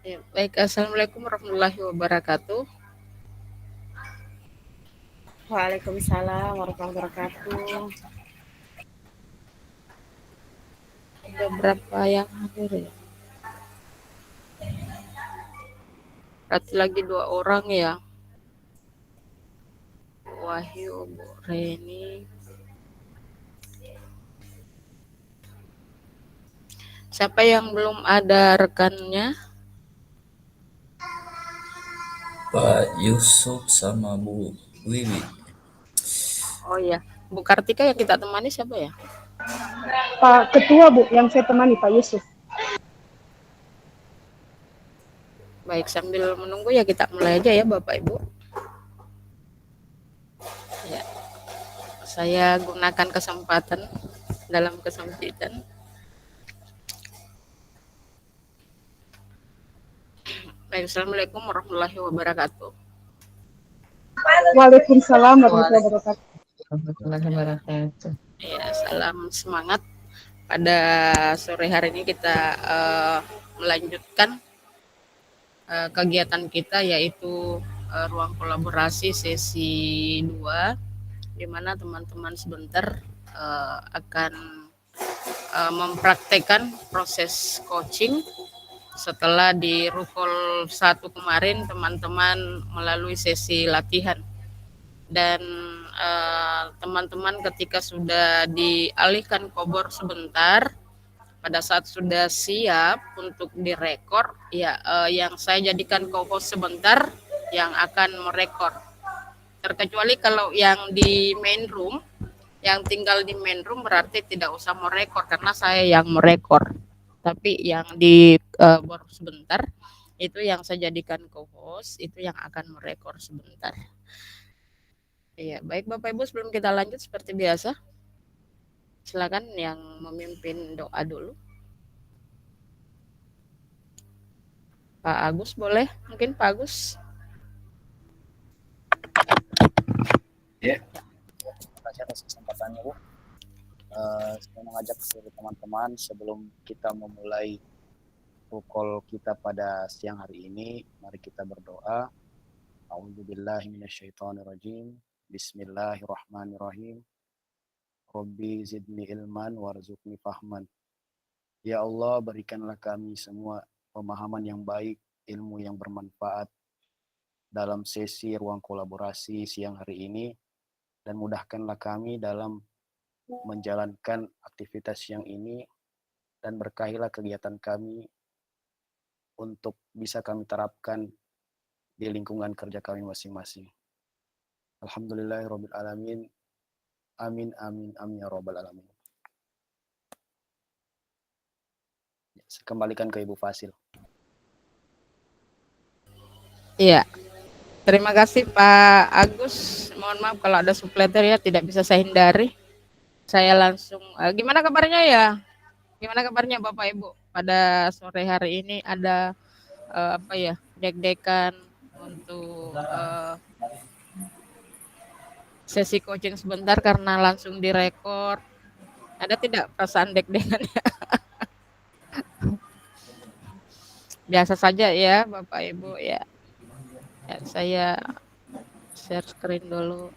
Ya, baik, assalamualaikum warahmatullahi wabarakatuh. Waalaikumsalam warahmatullahi wabarakatuh. Ada berapa yang hadir ya? Berarti lagi 2 orang ya. Wahyu, Bu Reni. Siapa yang belum ada rekannya? Pak Yusuf sama Bu Wiwi. Oh ya, Bu Kartika yang kita temani siapa ya? Pak Ketua, Bu, yang saya temani Pak Yusuf. Baik, sambil menunggu ya kita mulai aja ya Bapak Ibu. Ya, saya gunakan kesempatan dalam kesempitan. Baik, assalamualaikum warahmatullahi wabarakatuh. Waalaikumsalam warahmatullahi wabarakatuh. Warahmatullahi wabarakatuh. Ya, salam semangat. Pada sore hari ini kita melanjutkan kegiatan kita yaitu ruang kolaborasi sesi 2, di mana teman-teman sebentar akan mempraktekkan proses coaching. Setelah di Rukol 1 kemarin teman-teman melalui sesi latihan, dan teman-teman ketika sudah dialihkan kobor sebentar, pada saat sudah siap untuk direkor ya, yang saya jadikan co-host sebentar yang akan merekor, terkecuali kalau yang di main room, yang tinggal di main room berarti tidak usah merekor karena saya yang merekor, tapi yang di baru sebentar itu yang saya jadikan co-host, itu yang akan merekor sebentar. Iya, baik Bapak Ibu, sebelum kita lanjut seperti biasa, silakan yang memimpin doa dulu. Pak Agus boleh? Mungkin Pak Agus. Ya, terima kasih atas kesempatannya, Bu. Saya mengajak seluruh teman-teman sebelum kita memulai call kita pada siang hari ini, mari kita berdoa. A'udzubillahi minasyaitonirrajim. Bismillahirrahmanirrahim. Rabbi zidni ilman warzuqni fahman. Ya Allah, berikanlah kami semua pemahaman yang baik, ilmu yang bermanfaat dalam sesi ruang kolaborasi siang hari ini, dan mudahkanlah kami dalam menjalankan aktivitas siang ini, dan berkahilah kegiatan kami untuk bisa kami terapkan di lingkungan kerja kami masing-masing. Alhamdulillahirabbil alamin. Amin amin amin ya rabbal alamin. Saya kembalikan ke Ibu Fasil. Iya. Terima kasih Pak Agus. Mohon maaf kalau ada suppleter ya, tidak bisa saya hindari. Saya langsung gimana kabarnya ya? Gimana kabarnya Bapak Ibu? Pada sore hari ini ada apa ya? Deg-degan untuk sesi coaching sebentar karena langsung direkord. Ada tidak perasaan deg-degan ya? Biasa saja ya Bapak Ibu ya. Ya, saya share screen dulu.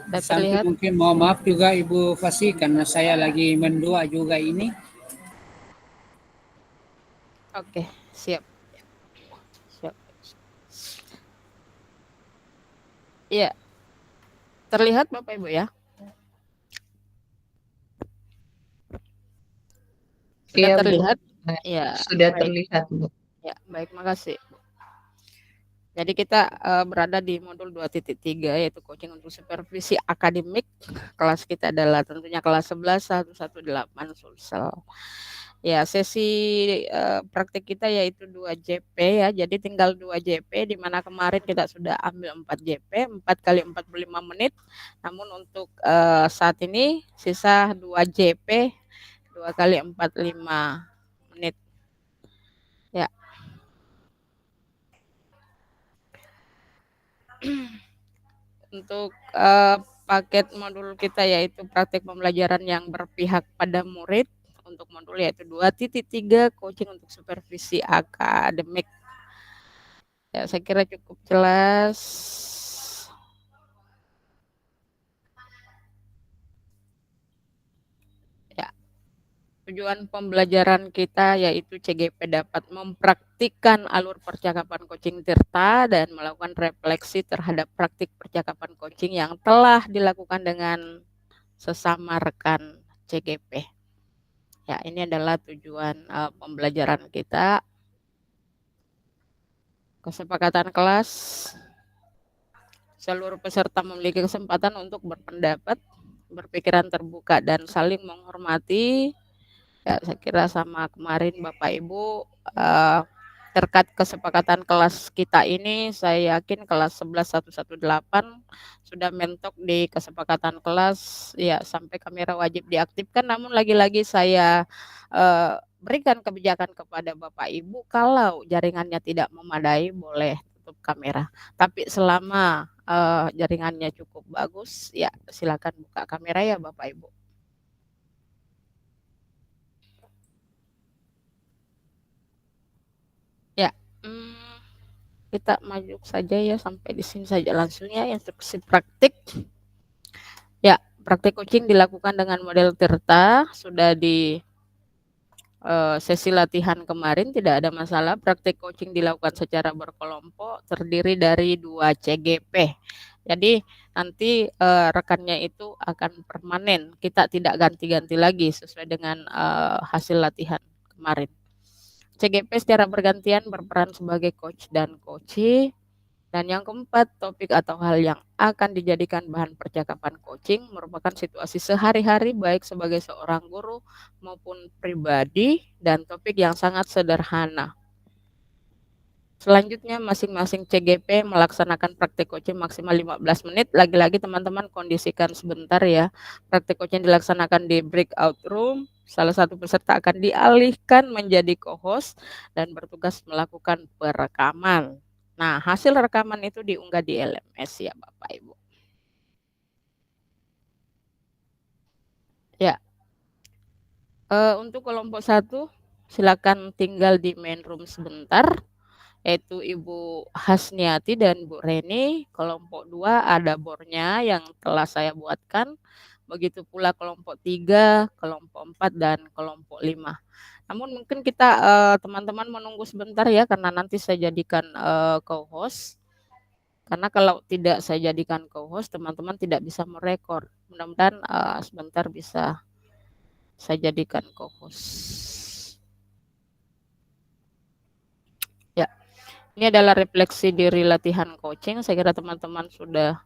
Sudah terlihat? Mungkin mohon maaf juga Ibu Fasi karena saya lagi mendua juga ini. Oke, siap. Siap. Iya. Terlihat Bapak Ibu ya? Sudah Iya, terlihat? Bu. Ya, Sudah baik. terlihat, Bu. Ya, baik, makasih. Jadi kita berada di modul 2.3 yaitu coaching untuk supervisi akademik. Kelas kita adalah tentunya kelas 11 118 Sulsel. Ya, sesi praktik kita yaitu 2 JP ya. Jadi tinggal 2 JP, di mana kemarin kita sudah ambil 4 JP, 4 kali 45 menit. Namun untuk saat ini sisa 2 JP 2 kali 45 menit. Ya. Untuk paket modul kita yaitu praktik pembelajaran yang berpihak pada murid. Untuk modul yaitu 2.3 coaching untuk supervisi akademik. Ya, saya kira cukup jelas. Ya, tujuan pembelajaran kita yaitu CGP dapat mempraktikkan alur percakapan coaching Tirta dan melakukan refleksi terhadap praktik percakapan coaching yang telah dilakukan dengan sesama rekan CGP. Ya, ini adalah tujuan pembelajaran kita. Kesepakatan kelas, seluruh peserta memiliki kesempatan untuk berpendapat, berpikiran terbuka, dan saling menghormati. Ya, saya kira sama kemarin Bapak Ibu, terkait kesepakatan kelas kita ini, saya yakin kelas 11.118 sudah mentok di kesepakatan kelas, ya sampai kamera wajib diaktifkan, namun lagi-lagi saya berikan kebijakan kepada Bapak Ibu, kalau jaringannya tidak memadai boleh tutup kamera. Tapi selama jaringannya cukup bagus, ya silakan buka kamera ya Bapak Ibu. Ya, kita maju saja ya sampai di sini saja langsung ya instruksi praktik. Ya, praktik coaching dilakukan dengan model Tirta, sudah di sesi latihan kemarin tidak ada masalah. Praktik coaching dilakukan secara berkelompok, terdiri dari 2 CGP. Jadi nanti rekannya itu akan permanen, kita tidak ganti-ganti lagi sesuai dengan hasil latihan kemarin. CGP secara bergantian berperan sebagai coach dan coachee. Dan yang keempat, topik atau hal yang akan dijadikan bahan percakapan coaching merupakan situasi sehari-hari baik sebagai seorang guru maupun pribadi dan topik yang sangat sederhana. Selanjutnya masing-masing CGP melaksanakan praktik coaching maksimal 15 menit. Lagi-lagi teman-teman kondisikan sebentar ya. Praktik coaching dilaksanakan di breakout room. Salah satu peserta akan dialihkan menjadi co-host dan bertugas melakukan perekaman. Nah, hasil rekaman itu diunggah di LMS ya Bapak Ibu. Ya, untuk kelompok 1 silakan tinggal di main room sebentar, yaitu Ibu Hasniati dan Bu Reni. Kelompok 2 ada bornya yang telah saya buatkan. Begitu pula kelompok 3, kelompok 4, dan kelompok 5. Namun mungkin kita teman-teman menunggu sebentar ya, karena nanti saya jadikan co-host. Karena kalau tidak saya jadikan co-host, teman-teman tidak bisa merekord. Mudah-mudahan sebentar bisa saya jadikan co-host. Ya, ini adalah refleksi diri latihan coaching. Saya kira teman-teman sudah,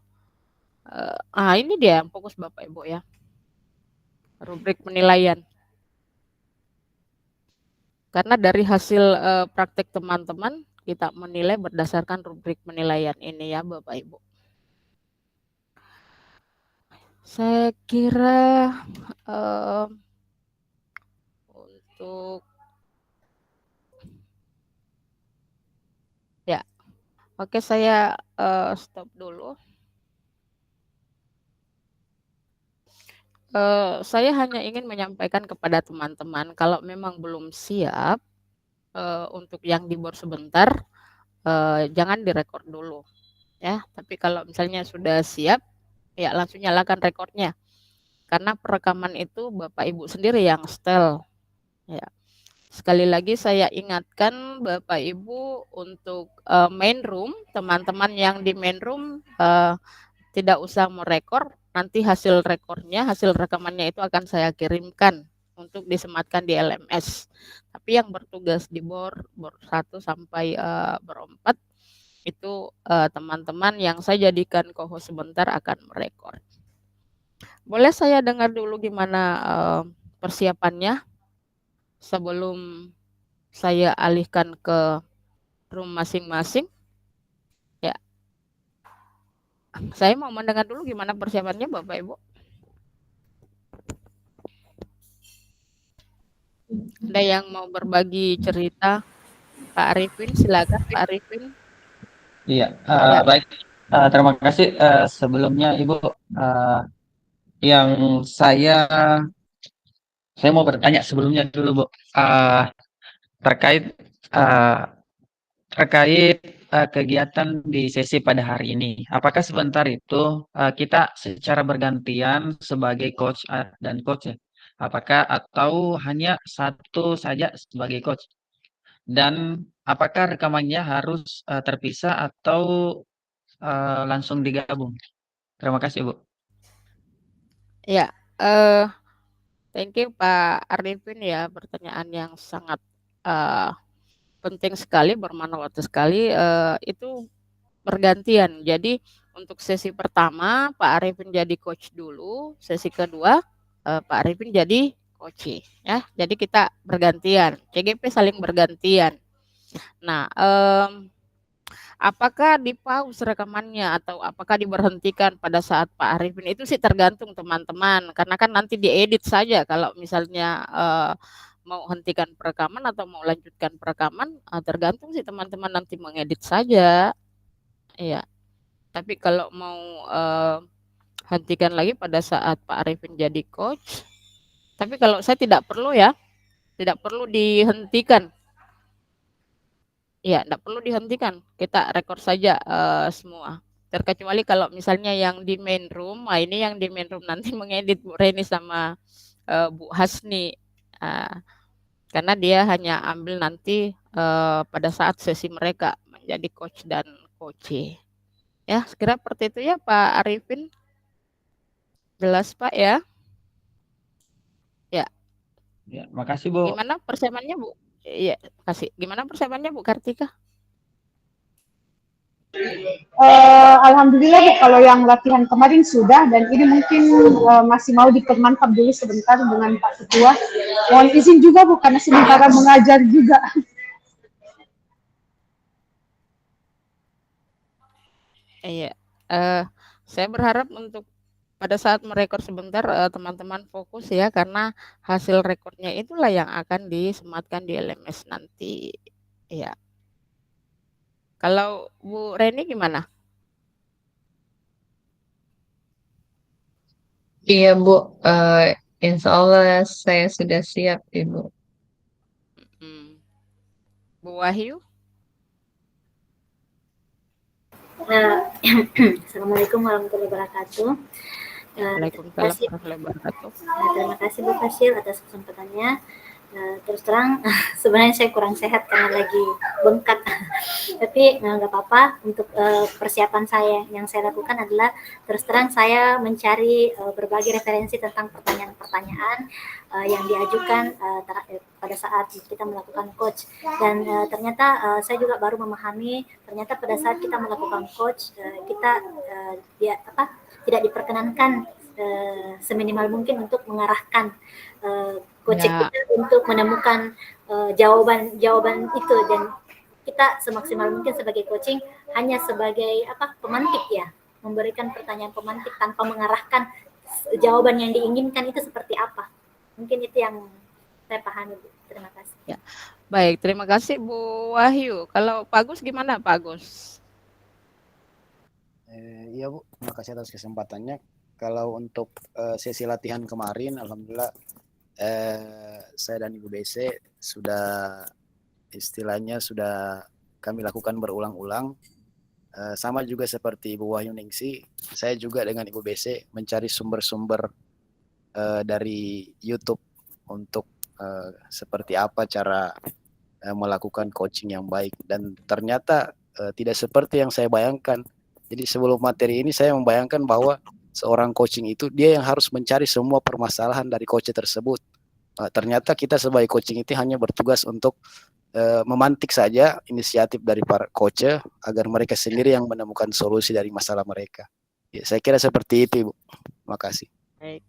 ini dia yang fokus Bapak Ibu ya. Rubrik penilaian. Karena dari hasil praktek teman-teman, kita menilai berdasarkan rubrik penilaian ini ya Bapak Ibu. Saya kira untuk ya, oke saya stop dulu. Saya hanya ingin menyampaikan kepada teman-teman kalau memang belum siap untuk yang di bor sebentar, jangan direkord dulu ya. Tapi kalau misalnya sudah siap, ya langsung nyalakan rekornya. Karena perekaman itu Bapak Ibu sendiri yang setel. Ya. Sekali lagi saya ingatkan Bapak Ibu untuk main room, teman-teman yang di main room tidak usah merekor. Nanti hasil rekornya, hasil rekamannya itu akan saya kirimkan untuk disematkan di LMS. Tapi yang bertugas di bor 1 sampai bor 4 itu teman-teman yang saya jadikan co-host sebentar akan merekor. Boleh saya dengar dulu gimana persiapannya sebelum saya alihkan ke room masing-masing. Ya. Saya mau mendengar dulu gimana persiapannya Bapak Ibu. Ada yang mau berbagi cerita? Pak Arifin, silakan Pak Arifin. Iya, Ya. baik. Terima kasih sebelumnya Ibu. Eh, yang saya mau bertanya sebelumnya dulu Bu. Eh, terkait eh, terkait kegiatan di sesi pada hari ini. Apakah sebentar itu kita secara bergantian sebagai coach dan coach ya? Apakah atau hanya satu saja sebagai coach? Dan apakah rekamannya harus terpisah atau langsung digabung? Terima kasih, Bu. Ya, eh thank you Pak Arifin ya, pertanyaan yang sangat eh, penting sekali, bermanfaat sekali. Itu bergantian. Jadi untuk sesi pertama Pak Arifin jadi coach dulu, sesi kedua Pak Arifin jadi coach ya. Jadi kita bergantian, CGP saling bergantian. Nah, apakah di-pause rekamannya atau apakah diberhentikan pada saat Pak Arifin itu sih tergantung teman-teman, karena kan nanti diedit saja kalau misalnya mau hentikan perekaman atau mau lanjutkan perekaman, tergantung sih teman-teman nanti mengedit saja. Iya. Tapi kalau mau hentikan lagi pada saat Pak Arifin jadi coach, tapi kalau saya tidak perlu ya, tidak perlu dihentikan. Ya, tidak perlu dihentikan. Kita rekor saja semua. Terkecuali kalau misalnya yang di main room, nah ini yang di main room nanti mengedit Bu Reni sama Bu Hasni. Karena dia hanya ambil nanti pada saat sesi mereka menjadi coach dan coach. Ya, sekira seperti itu ya Pak Arifin. Jelas Pak ya? Ya. Ya, makasih Bu. Gimana persiapannya Bu? Iya, kasih. Gimana persiapannya Bu Kartika? Alhamdulillah Bu, kalau yang latihan kemarin sudah, dan ini mungkin masih mau dipermantap dulu sebentar dengan Pak Ketua. Mohon izin juga Bu, karena sementara mengajar juga. Iya, saya berharap untuk pada saat merekor sebentar teman-teman fokus ya, karena hasil rekornya itulah yang akan disematkan di LMS nanti. Ya. Kalau Bu Reni gimana? Iya Bu, insya Allah saya sudah siap Ibu. Hmm. Bu Wahyu? Assalamualaikum warahmatullahi wabarakatuh. Waalaikumsalam warahmatullahi wabarakatuh. Terima kasih Bu Fasil atas kesempatannya. Terus terang sebenarnya saya kurang sehat karena lagi bengkak, tapi nggak apa-apa. Untuk persiapan saya yang saya lakukan adalah terus terang saya mencari berbagai referensi tentang pertanyaan-pertanyaan yang diajukan pada saat kita melakukan coach, dan ternyata saya juga baru memahami ternyata pada saat kita melakukan coach kita tidak diperkenankan seminimal mungkin untuk mengarahkan coach kita untuk menemukan jawaban itu, dan kita semaksimal mungkin sebagai coaching hanya sebagai pemantik ya, memberikan pertanyaan pemantik tanpa mengarahkan jawaban yang diinginkan itu seperti apa. Mungkin itu yang saya pahami Bu. Terima kasih. Ya. Baik, terima kasih Bu Wahyu. Kalau Pak Gus gimana Pak Gus? Iya Bu, terima kasih atas kesempatannya. Kalau untuk sesi latihan kemarin, alhamdulillah saya dan Ibu BC sudah istilahnya sudah kami lakukan berulang-ulang. Sama juga seperti Ibu Wahyu Ningsi, saya juga dengan Ibu BC mencari sumber-sumber dari YouTube untuk seperti apa cara melakukan coaching yang baik, dan ternyata tidak seperti yang saya bayangkan. Jadi sebelum materi ini saya membayangkan bahwa seorang coaching itu dia yang harus mencari semua permasalahan dari coach tersebut. Ternyata kita sebagai coaching itu hanya bertugas untuk memantik saja inisiatif dari para coach agar mereka sendiri yang menemukan solusi dari masalah mereka. Ya, saya kira seperti itu, Bu. Terima kasih. Baik.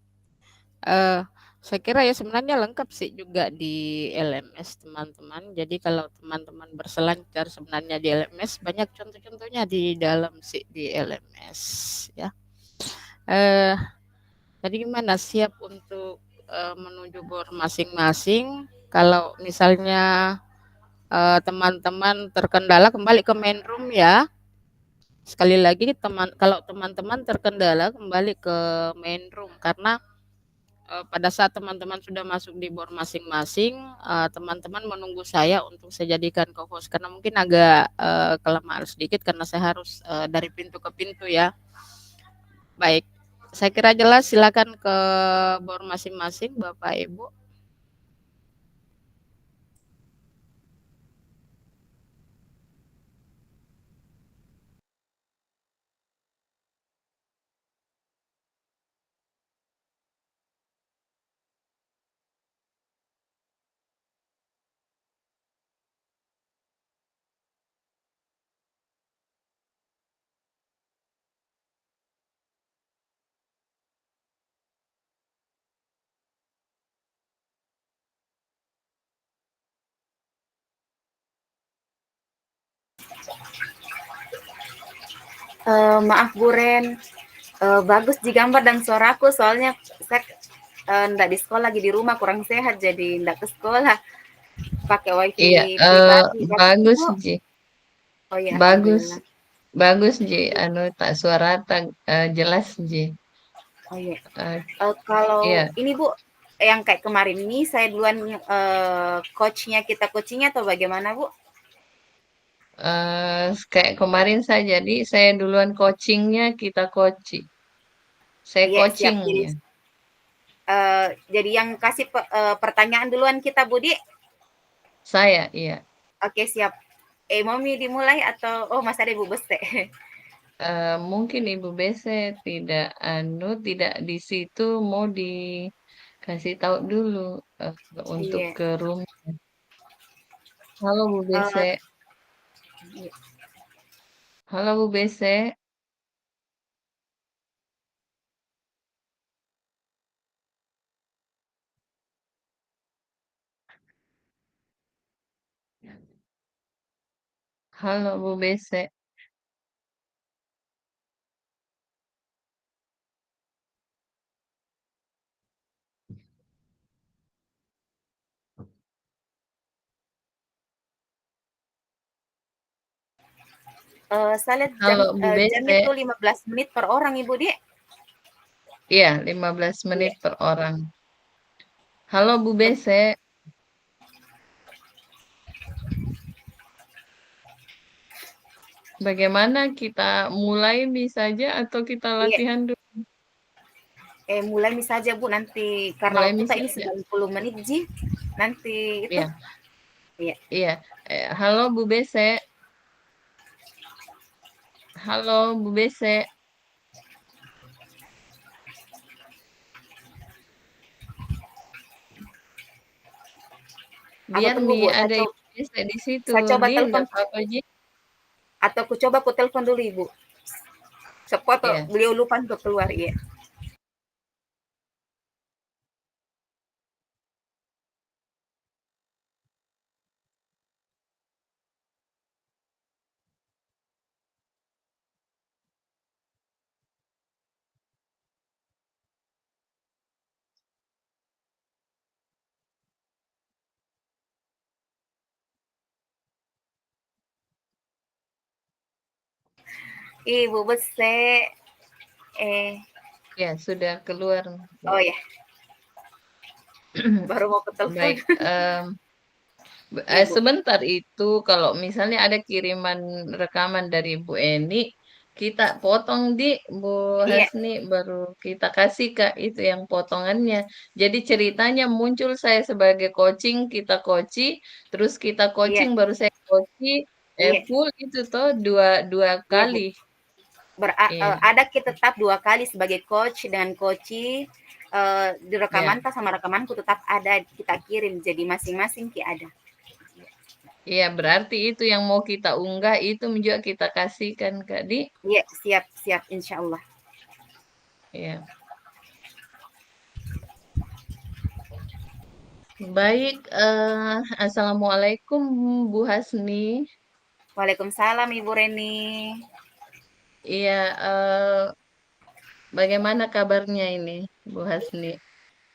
Saya kira ya sebenarnya lengkap sih juga di LMS teman-teman. Jadi kalau teman-teman berselancar sebenarnya di LMS banyak contoh-contohnya di dalam sih di LMS ya. Jadi gimana, siap untuk menuju bor masing-masing? Kalau misalnya teman-teman terkendala kembali ke main room ya. sekali lagi kalau teman-teman terkendala kembali ke main room karena pada saat teman-teman sudah masuk di bor masing-masing, teman-teman menunggu saya untuk saya jadikan co-host karena mungkin agak kelamaan sedikit karena saya harus dari pintu ke pintu ya. Baik, saya kira jelas. Silakan ke bor masing-masing, Bapak Ibu. Maaf Bu Ren, bagus di gambar dan suaraku soalnya saya ndak di sekolah, lagi di rumah kurang sehat jadi ndak ke sekolah, pakai wifi Iya, pribadi. Bagus bagus Ibu. Ji, Oh ya, bagus, alhamdulillah. bagus Ji. Anu tak suara tak jelas Ji. Oh iya. Eh, Kalau iya, ini Bu, yang kayak kemarin ini saya duluan coachnya, kita coachingnya atau bagaimana Bu? kayak kemarin saya jadi saya duluan coachingnya kita coaching. Saya Iya siap. coachingnya. Jadi yang kasih pertanyaan duluan kita Budi. Saya, iya. Oke siap. Mami dimulai atau masih ada Ibu Beste? Mungkin Ibu Bese tidak di situ mau dikasih tahu dulu untuk Iya. ke room. Halo Bu Bese. Eh, Halo Bu Bese. Halo Bu Bese. Saya lihat Halo Bu jamnya Bese. tuh 15 menit per orang Ibu Di. Iya, 15 Iya. menit per orang. Halo Bu Bese. Bagaimana kita mulai nih saja atau kita Iya. latihan dulu? Mulai nih saja Bu, nanti karena Mulai waktu nih kita ini saja. 90 menit Ji. Nanti itu. Iya, Iya. iya. Halo Bu Bese. Halo Bu Bese. Aku Biar tunggu nih Bu, ada Ibu Bese di situ. saya coba Dia telepon enggak apa-apa Ji. atau aku coba aku telepon dulu Ibu. Sepotong Iya. beliau lupa untuk keluar, iya. Ibu Bese, Ya, sudah keluar. oh ya, baru mau ke telepon. Baik, Iya Bu. sebentar itu kalau misalnya ada kiriman rekaman dari Bu Eni, kita potong di Bu Iya, Hasni baru kita kasih Kak itu yang potongannya. Jadi ceritanya muncul saya sebagai coaching, kita coaching, terus kita iya, coaching baru saya coaching, iya, full itu toh dua dua iya Bu. kali. Iya, Ada kita tetap 2 kali sebagai coach dengan coaching, di rekaman ya. sama rekamanku tetap ada kita kirim, jadi masing-masing ki ada. Iya, berarti itu yang mau kita unggah itu juga kita kasihkan Kak Di. Iya, siap siap, insya Allah. Iya. Baik, Assalamualaikum Bu Hasni. Waalaikumsalam Ibu Reni. Iya, bagaimana kabarnya ini Bu Hasni?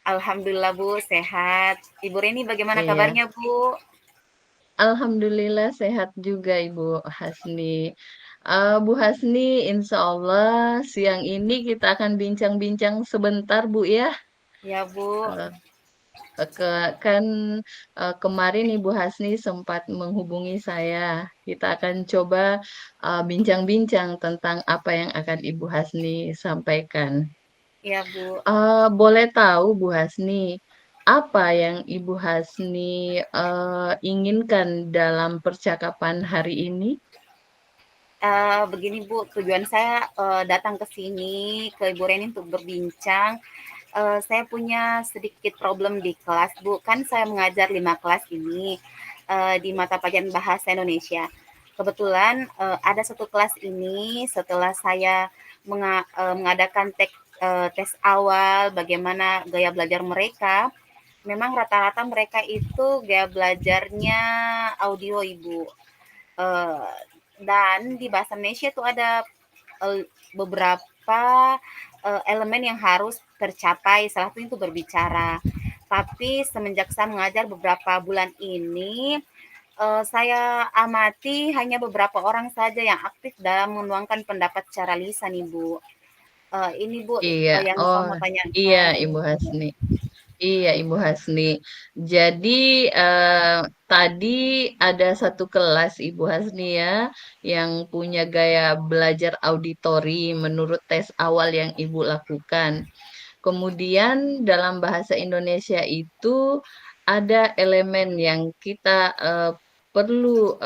Alhamdulillah Bu, sehat. Ibu Reni bagaimana Iya, kabarnya Bu? Alhamdulillah sehat juga Ibu Hasni. Bu Hasni, insya Allah siang ini kita akan bincang-bincang sebentar, Bu ya. Ya, Bu. Eh, kan kemarin Ibu Hasni sempat menghubungi saya. Kita akan coba bincang-bincang tentang apa yang akan Ibu Hasni sampaikan. Ya, Bu. Boleh tahu Bu Hasni, apa yang Ibu Hasni inginkan dalam percakapan hari ini? Begini Bu, tujuan saya datang ke sini ke Ibu Reni untuk berbincang. Saya punya sedikit problem di kelas Bu. Kan saya mengajar 5 kelas ini di mata pelajaran bahasa Indonesia. Kebetulan ada satu kelas ini setelah saya mengadakan tes awal bagaimana gaya belajar mereka. Memang rata-rata mereka itu gaya belajarnya audio Ibu. Eh, dan di bahasa Indonesia itu ada beberapa elemen yang harus tercapai, salah satunya itu berbicara. Tapi semenjak saya mengajar beberapa bulan ini, saya amati hanya beberapa orang saja yang aktif dalam menuangkan pendapat secara lisan, Ibu. Ini Bu, Iya, yang saya oh mau iya tanyakan. Ibu Hasni. Iya, Ibu Hasni. Jadi tadi ada satu kelas Ibu Hasni ya yang punya gaya belajar auditori menurut tes awal yang Ibu lakukan. Kemudian dalam bahasa Indonesia itu ada elemen yang kita perlu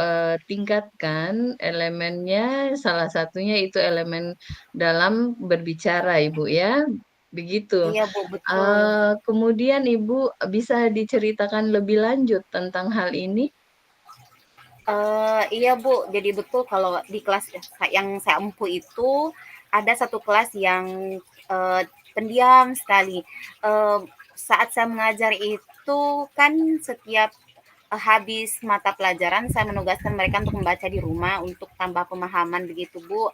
tingkatkan. Elemennya salah satunya itu elemen dalam berbicara, Ibu ya. Begitu. Iya Bu, betul. Kemudian Ibu bisa diceritakan lebih lanjut tentang hal ini? Iya Bu, jadi betul kalau di kelas yang saya empu itu ada satu kelas yang pendiam sekali. Saat saya mengajar itu kan setiap habis mata pelajaran saya menugaskan mereka untuk membaca di rumah untuk tambah pemahaman begitu Bu.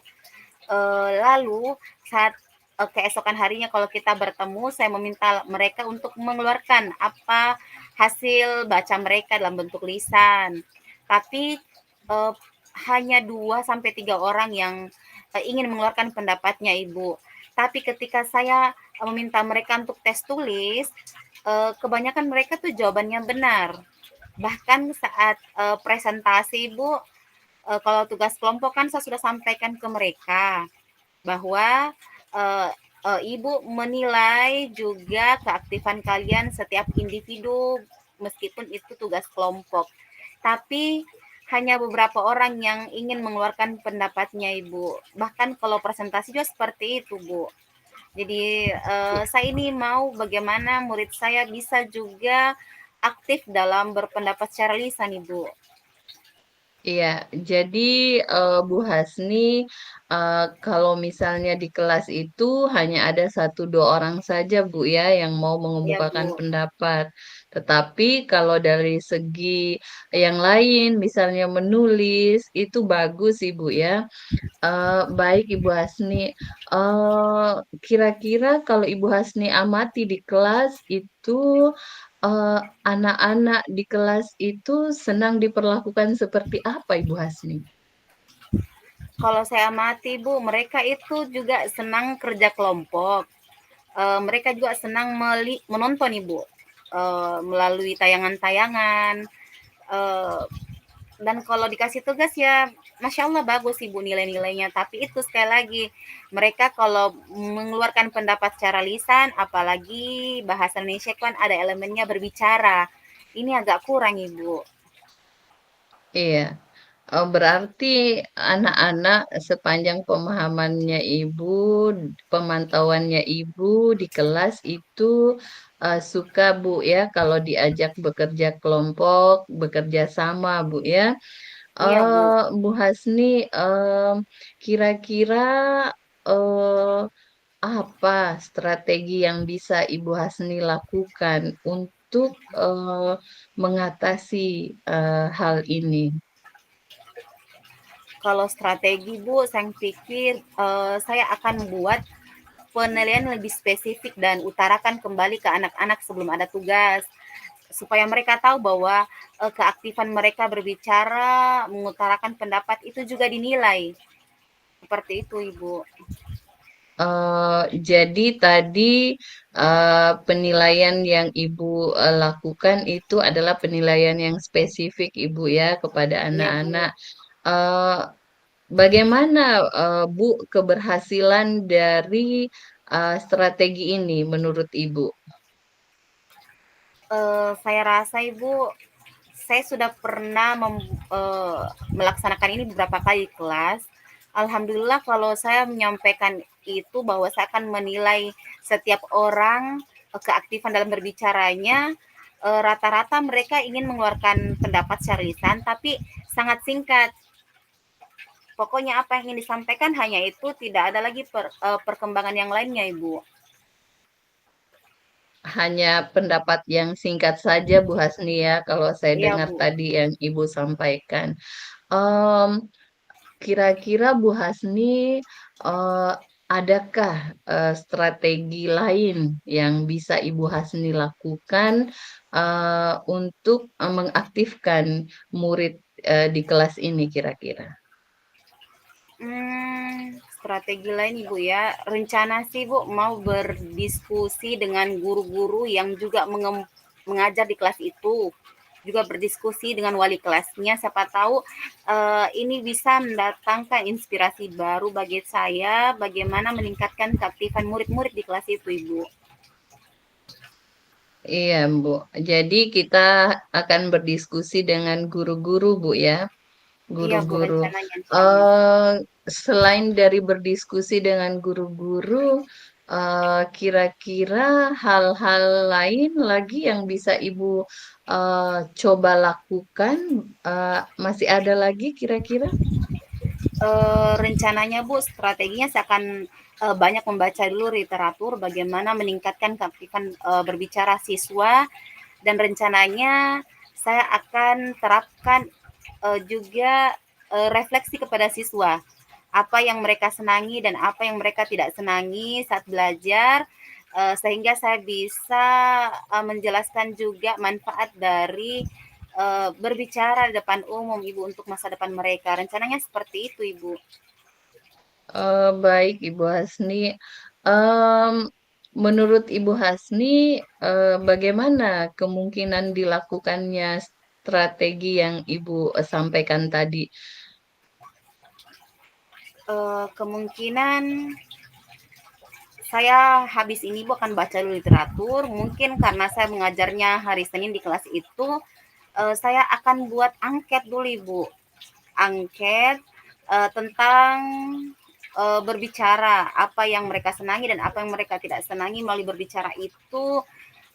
Lalu saat keesokan harinya kalau kita bertemu, saya meminta mereka untuk mengeluarkan apa hasil baca mereka dalam bentuk lisan. Tapi eh, hanya 2 sampai 3 orang yang ingin mengeluarkan pendapatnya, Ibu. Tapi ketika saya meminta mereka untuk tes tulis, kebanyakan mereka tuh jawabannya benar. Bahkan saat presentasi, Ibu, kalau tugas kelompok kan saya sudah sampaikan ke mereka bahwa Ibu menilai juga keaktifan kalian setiap individu meskipun itu tugas kelompok. Tapi hanya beberapa orang yang ingin mengeluarkan pendapatnya Ibu. Bahkan kalau presentasi juga seperti itu Bu. Jadi saya ini mau bagaimana murid saya bisa juga aktif dalam berpendapat secara lisan Ibu. Iya, jadi Bu Hasni, kalau misalnya di kelas itu hanya ada satu dua orang saja Bu ya yang mau Ya mengemukakan Bu. pendapat. Tetapi kalau dari segi yang lain, misalnya menulis, itu bagus Ibu ya. Baik Ibu Hasni, eh, kira-kira kalau Ibu Hasni amati di kelas itu eh, anak-anak di kelas itu senang diperlakukan seperti apa Ibu Hasni? Kalau saya amati Bu, mereka itu juga senang kerja kelompok. Mereka juga senang menonton Ibu melalui tayangan-tayangan. Eh, dan kalau dikasih tugas ya, masya Allah bagus Ibu nilai-nilainya. Tapi itu sekali lagi, mereka kalau mengeluarkan pendapat secara lisan, apalagi bahasa Indonesia kan ada elemennya berbicara. Ini agak kurang Ibu. Iya. Berarti anak-anak sepanjang pemahamannya Ibu, pemantauannya Ibu di kelas itu suka Bu ya kalau diajak bekerja kelompok, bekerja sama Bu ya. Iya Bu. Bu Hasni, kira-kira eh, apa strategi yang bisa Ibu Hasni lakukan untuk mengatasi hal ini? Kalau strategi Bu, saya pikir saya akan buat penilaian lebih spesifik dan utarakan kembali ke anak-anak sebelum ada tugas supaya mereka tahu bahwa keaktifan mereka berbicara, mengutarakan pendapat itu juga dinilai. Seperti itu, Ibu. Jadi tadi penilaian yang Ibu lakukan itu adalah penilaian yang spesifik Ibu ya kepada Iya, Bu. anak-anak. Eh, Bagaimana Bu keberhasilan dari strategi ini menurut Ibu? Saya rasa Ibu, saya sudah pernah melaksanakan ini beberapa kali kelas. Alhamdulillah kalau saya menyampaikan itu bahwa saya akan menilai setiap orang keaktifan dalam berbicaranya. Rata-rata mereka ingin mengeluarkan pendapat secara lisan, tapi sangat singkat. Pokoknya apa yang ingin disampaikan hanya itu, tidak ada lagi perkembangan yang lainnya, Ibu. Hanya pendapat yang singkat saja Bu Hasni ya, kalau saya Iya, dengar Bu. tadi yang Ibu sampaikan. Em, Kira-kira Bu Hasni, adakah strategi lain yang bisa Ibu Hasni lakukan untuk mengaktifkan murid di kelas ini kira-kira? Strategi lain Ibu ya, rencana sih Bu mau berdiskusi dengan guru-guru yang juga mengajar di kelas itu, juga berdiskusi dengan wali kelasnya, siapa tahu ini bisa mendatangkan inspirasi baru bagi saya bagaimana meningkatkan keaktifan murid-murid di kelas itu, Ibu. Iya, Bu. Jadi kita akan berdiskusi dengan guru-guru, Bu ya. Iya Bu, Guru-guru. rencananya insyaallah. Selain dari berdiskusi dengan guru-guru, kira-kira hal-hal lain lagi yang bisa Ibu coba lakukan, masih ada lagi kira-kira? Rencananya Bu, strateginya saya akan banyak membaca dulu literatur bagaimana meningkatkan keaktifan berbicara siswa, dan rencananya saya akan terapkan juga refleksi kepada siswa. Apa yang mereka senangi dan apa yang mereka tidak senangi saat belajar, sehingga saya bisa menjelaskan juga manfaat dari berbicara di depan umum, Ibu, untuk masa depan mereka. Rencananya seperti itu, Ibu. Baik, Ibu Hasni. Em, Menurut Ibu Hasni, bagaimana kemungkinan dilakukannya strategi yang Ibu sampaikan tadi? Kemungkinan saya habis ini Bu akan baca dulu literatur. Mungkin karena saya mengajarnya hari Senin di kelas itu, saya akan buat angket dulu Ibu. Angket tentang berbicara, apa yang mereka senangi dan apa yang mereka tidak senangi melalui berbicara itu,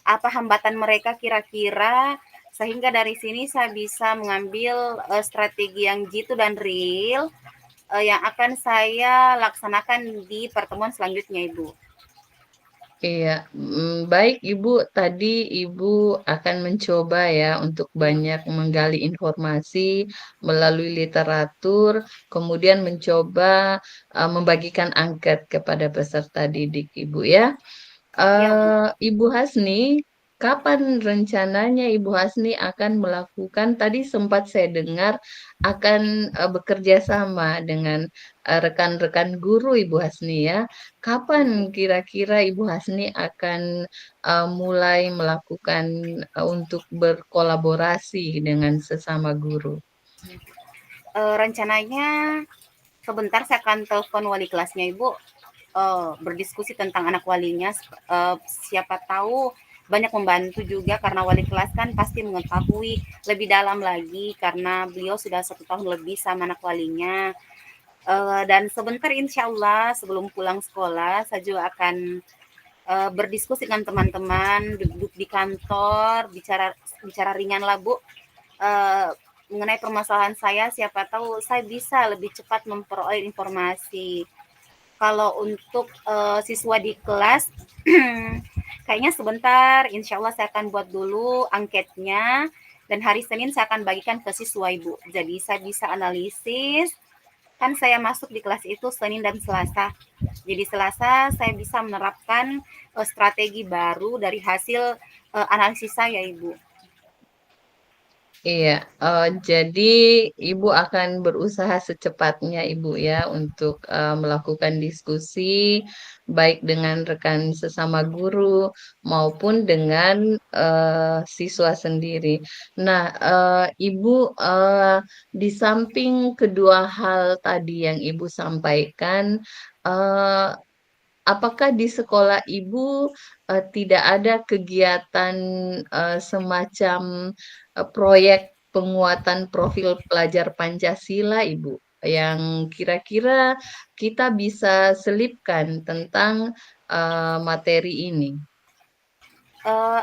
apa hambatan mereka kira-kira, sehingga dari sini saya bisa mengambil strategi yang jitu dan real yang akan saya laksanakan di pertemuan selanjutnya, Ibu. Iya, baik Ibu. Tadi Ibu akan mencoba ya untuk Iya, banyak menggali informasi melalui literatur, kemudian mencoba membagikan angket kepada peserta didik Ibu ya. iya Bu. Ibu Hasni, kapan rencananya Ibu Hasni akan melakukan, tadi sempat saya dengar akan bekerja sama dengan rekan-rekan guru Ibu Hasni ya. Kapan kira-kira Ibu Hasni akan mulai melakukan untuk berkolaborasi dengan sesama guru? Rencananya sebentar saya akan telepon wali kelasnya Ibu, berdiskusi tentang anak walinya, siapa tahu banyak membantu juga karena wali kelas kan pasti mengetahui lebih dalam lagi karena beliau sudah 1 tahun lebih sama anak walinya. Dan sebentar insya Allah sebelum pulang sekolah saya juga akan berdiskusi dengan teman-teman, duduk di kantor, bicara bicara ringan lah Bu, uh, mengenai permasalahan saya, siapa tahu saya bisa lebih cepat memperoleh informasi. Kalau untuk siswa di kelas, kayaknya sebentar, insya Allah saya akan buat dulu angketnya, dan hari Senin saya akan bagikan ke siswa Ibu. Jadi saya bisa analisis, kan saya masuk di kelas itu Senin dan Selasa. Jadi Selasa saya bisa menerapkan strategi baru dari hasil analisis saya Ibu. Iya, jadi Ibu akan berusaha secepatnya Ibu ya untuk melakukan diskusi baik dengan rekan sesama guru maupun dengan siswa sendiri. Nah, Ibu di samping kedua hal tadi yang Ibu sampaikan, eh, apakah di sekolah Ibu tidak ada kegiatan semacam proyek penguatan profil pelajar Pancasila, Ibu, yang kira-kira kita bisa selipkan tentang materi ini?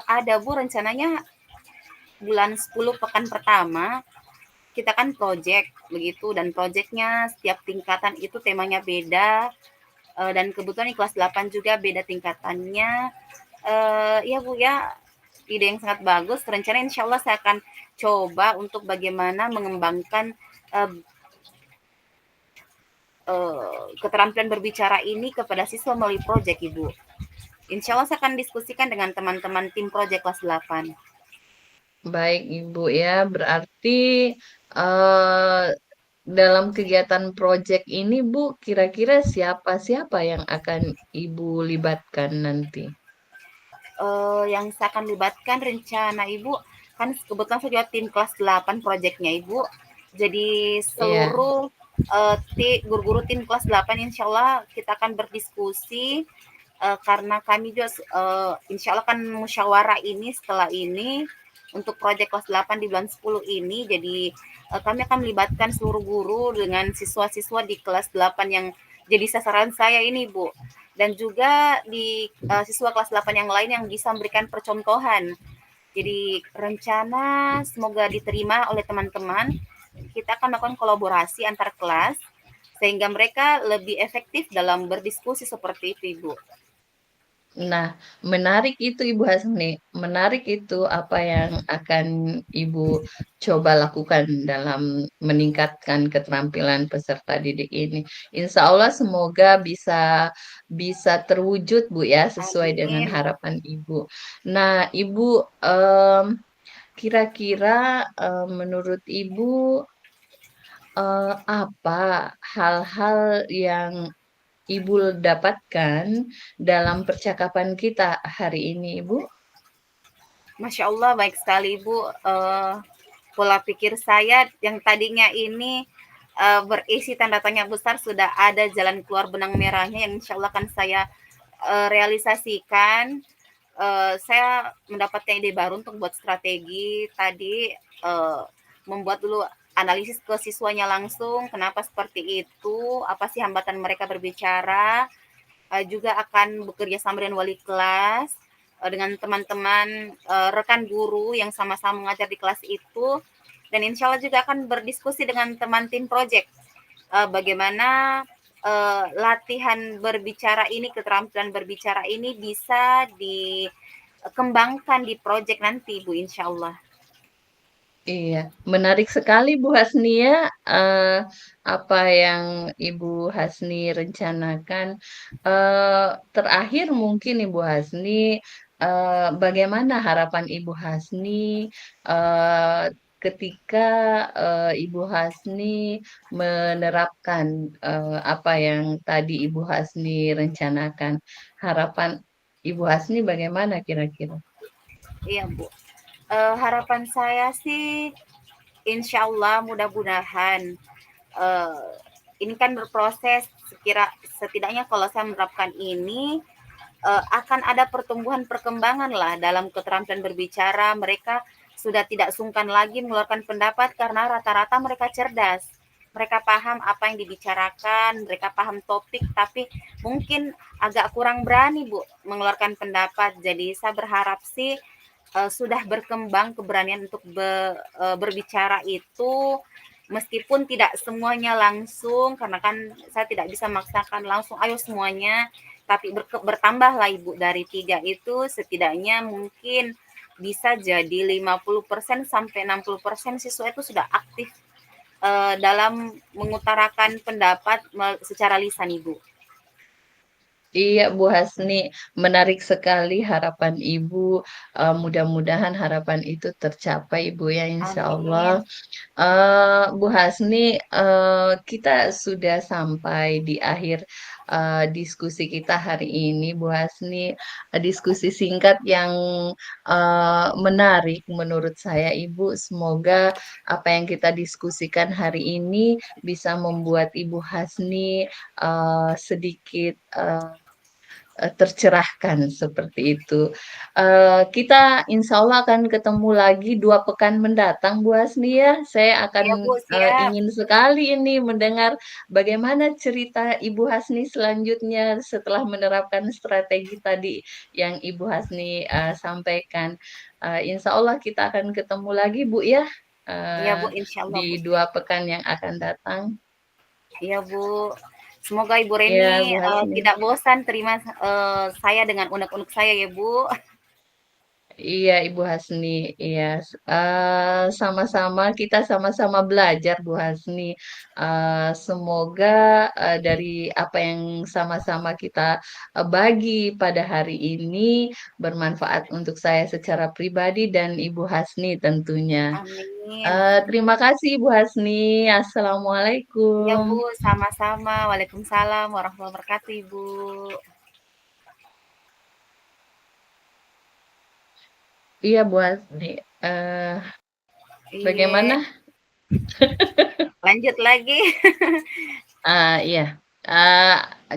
Ada Bu, rencananya bulan 10 pekan pertama kita kan project begitu, dan projectnya setiap tingkatan itu temanya beda, dan kebetulan di kelas 8 juga beda tingkatannya. Ya Bu ya, ide yang sangat bagus. Rencana insya Allah saya akan coba untuk bagaimana mengembangkan keterampilan berbicara ini kepada siswa melalui project, Ibu. Insya Allah saya akan diskusikan dengan teman-teman tim project kelas 8. Baik, Ibu ya, berarti eh, dalam kegiatan proyek ini, Bu, kira-kira siapa-siapa yang akan Ibu libatkan nanti? Yang saya akan libatkan rencana Ibu, kan kebetulan saya juga tim kelas 8 projectnya Ibu. Jadi Iya. seluruh guru-guru tim kelas 8 insya Allah kita akan berdiskusi, karena kami juga insya Allah kan musyawarah ini setelah ini untuk proyek kelas 8 di bulan 10 ini. Jadi kami akan melibatkan seluruh guru dengan siswa-siswa di kelas 8 yang jadi sasaran saya ini Bu. Dan juga di siswa kelas 8 yang lain yang bisa memberikan percontohan. Jadi rencana semoga diterima oleh teman-teman. Kita akan melakukan kolaborasi antar kelas sehingga mereka lebih efektif dalam berdiskusi seperti itu, Ibu. Nah, menarik itu Ibu Hasni. Menarik itu apa yang akan Ibu coba lakukan dalam meningkatkan keterampilan peserta didik ini. Insya Allah semoga bisa bisa terwujud Bu ya sesuai dengan Amin. harapan Ibu. Nah, Ibu kira-kira menurut Ibu apa hal-hal yang Ibu dapatkan dalam percakapan kita hari ini, Ibu? Masya Allah, baik sekali Ibu. Pola pikir saya yang tadinya ini berisi tanda tanya besar sudah ada jalan keluar benang merahnya yang insya Allah akan saya realisasikan. Saya mendapatkan ide baru untuk buat strategi tadi, membuat dulu analisis ke siswanya langsung, kenapa seperti itu, apa sih hambatan mereka berbicara, juga akan bekerja sama dengan wali kelas, dengan teman-teman rekan guru yang sama-sama mengajar di kelas itu, dan insya Allah juga akan berdiskusi dengan teman tim project bagaimana latihan berbicara ini, keterampilan berbicara ini bisa dikembangkan di project nanti Bu, insya Allah. Iya, menarik sekali Bu Hasnia apa yang Ibu Hasni rencanakan. Terakhir mungkin Ibu Hasni, bagaimana harapan Ibu Hasni ketika Ibu Hasni menerapkan apa yang tadi Ibu Hasni rencanakan? Harapan Ibu Hasni bagaimana kira-kira? Iya Bu, harapan saya sih insya Allah mudah-mudahan ini kan berproses, setidaknya kalau saya menerapkan ini akan ada pertumbuhan perkembangan lah dalam keterampilan berbicara. Mereka sudah tidak sungkan lagi mengeluarkan pendapat karena rata-rata mereka cerdas. Mereka paham apa yang dibicarakan, mereka paham topik, tapi mungkin agak kurang berani Bu mengeluarkan pendapat. Jadi saya berharap sih sudah berkembang keberanian untuk berbicara itu, meskipun tidak semuanya langsung, karena kan saya tidak bisa memaksakan langsung ayo semuanya, tapi bertambahlah Ibu, dari 3 itu setidaknya mungkin bisa jadi 50% sampai 60% siswa itu sudah aktif dalam mengutarakan pendapat secara lisan Ibu. Iya, Bu Hasni, menarik sekali harapan Ibu. Mudah-mudahan harapan itu tercapai, Ibu ya, insya Allah. Amin. Bu Hasni, kita sudah sampai di akhir diskusi kita hari ini, Bu Hasni. Diskusi singkat yang menarik menurut saya, Ibu. Semoga apa yang kita diskusikan hari ini bisa membuat Ibu Hasni sedikit tercerahkan seperti itu. Kita insya Allah akan ketemu lagi 2 pekan mendatang, Bu Hasni ya. Saya Iya akan Bu, siap. ingin sekali ini mendengar bagaimana cerita Ibu Hasni selanjutnya setelah menerapkan strategi tadi yang Ibu Hasni sampaikan. Insya Allah kita akan ketemu lagi, Bu ya, Iya eh, Bu, insya Allah Bu. di 2 pekan yang akan datang. Iya Bu. Semoga Ibu Ya, Reni Bu Hasni. tidak bosan terima saya dengan unek-unek saya ya Bu. Iya, Ibu Hasni. Iya, sama-sama kita sama-sama belajar, Bu Hasni. Semoga dari apa yang sama-sama kita bagi pada hari ini bermanfaat untuk saya secara pribadi dan Ibu Hasni tentunya. Amin. Terima kasih, Ibu Hasni. Iya Assalamualaikum. Bu, sama-sama. Waalaikumsalam warahmatullahi wabarakatuh Ibu. Iya, Bu Hasni. Eh, Iya, Bagaimana? lanjut lagi. Iya.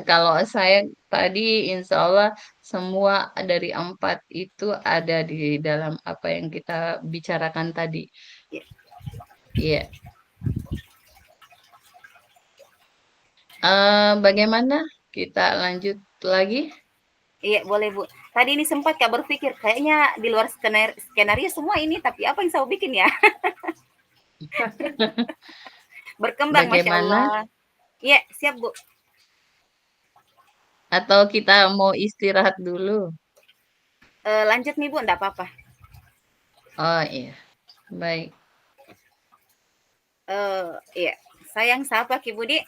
Kalau saya tadi insya Allah semua dari 4 itu ada di dalam apa yang kita bicarakan tadi. Iya. Bagaimana? Kita lanjut lagi? Iya, boleh Bu. Tadi ini sempat Kak berpikir kayaknya di luar skenario semua ini, tapi apa yang saya bikin ya? Berkembang Masya Bagaimana? Allah. Iya, siap Bu. Atau kita mau istirahat dulu? Lanjut nih Bu, enggak apa-apa. Oh iya, baik. Iya, sayang sapa Ki Budi.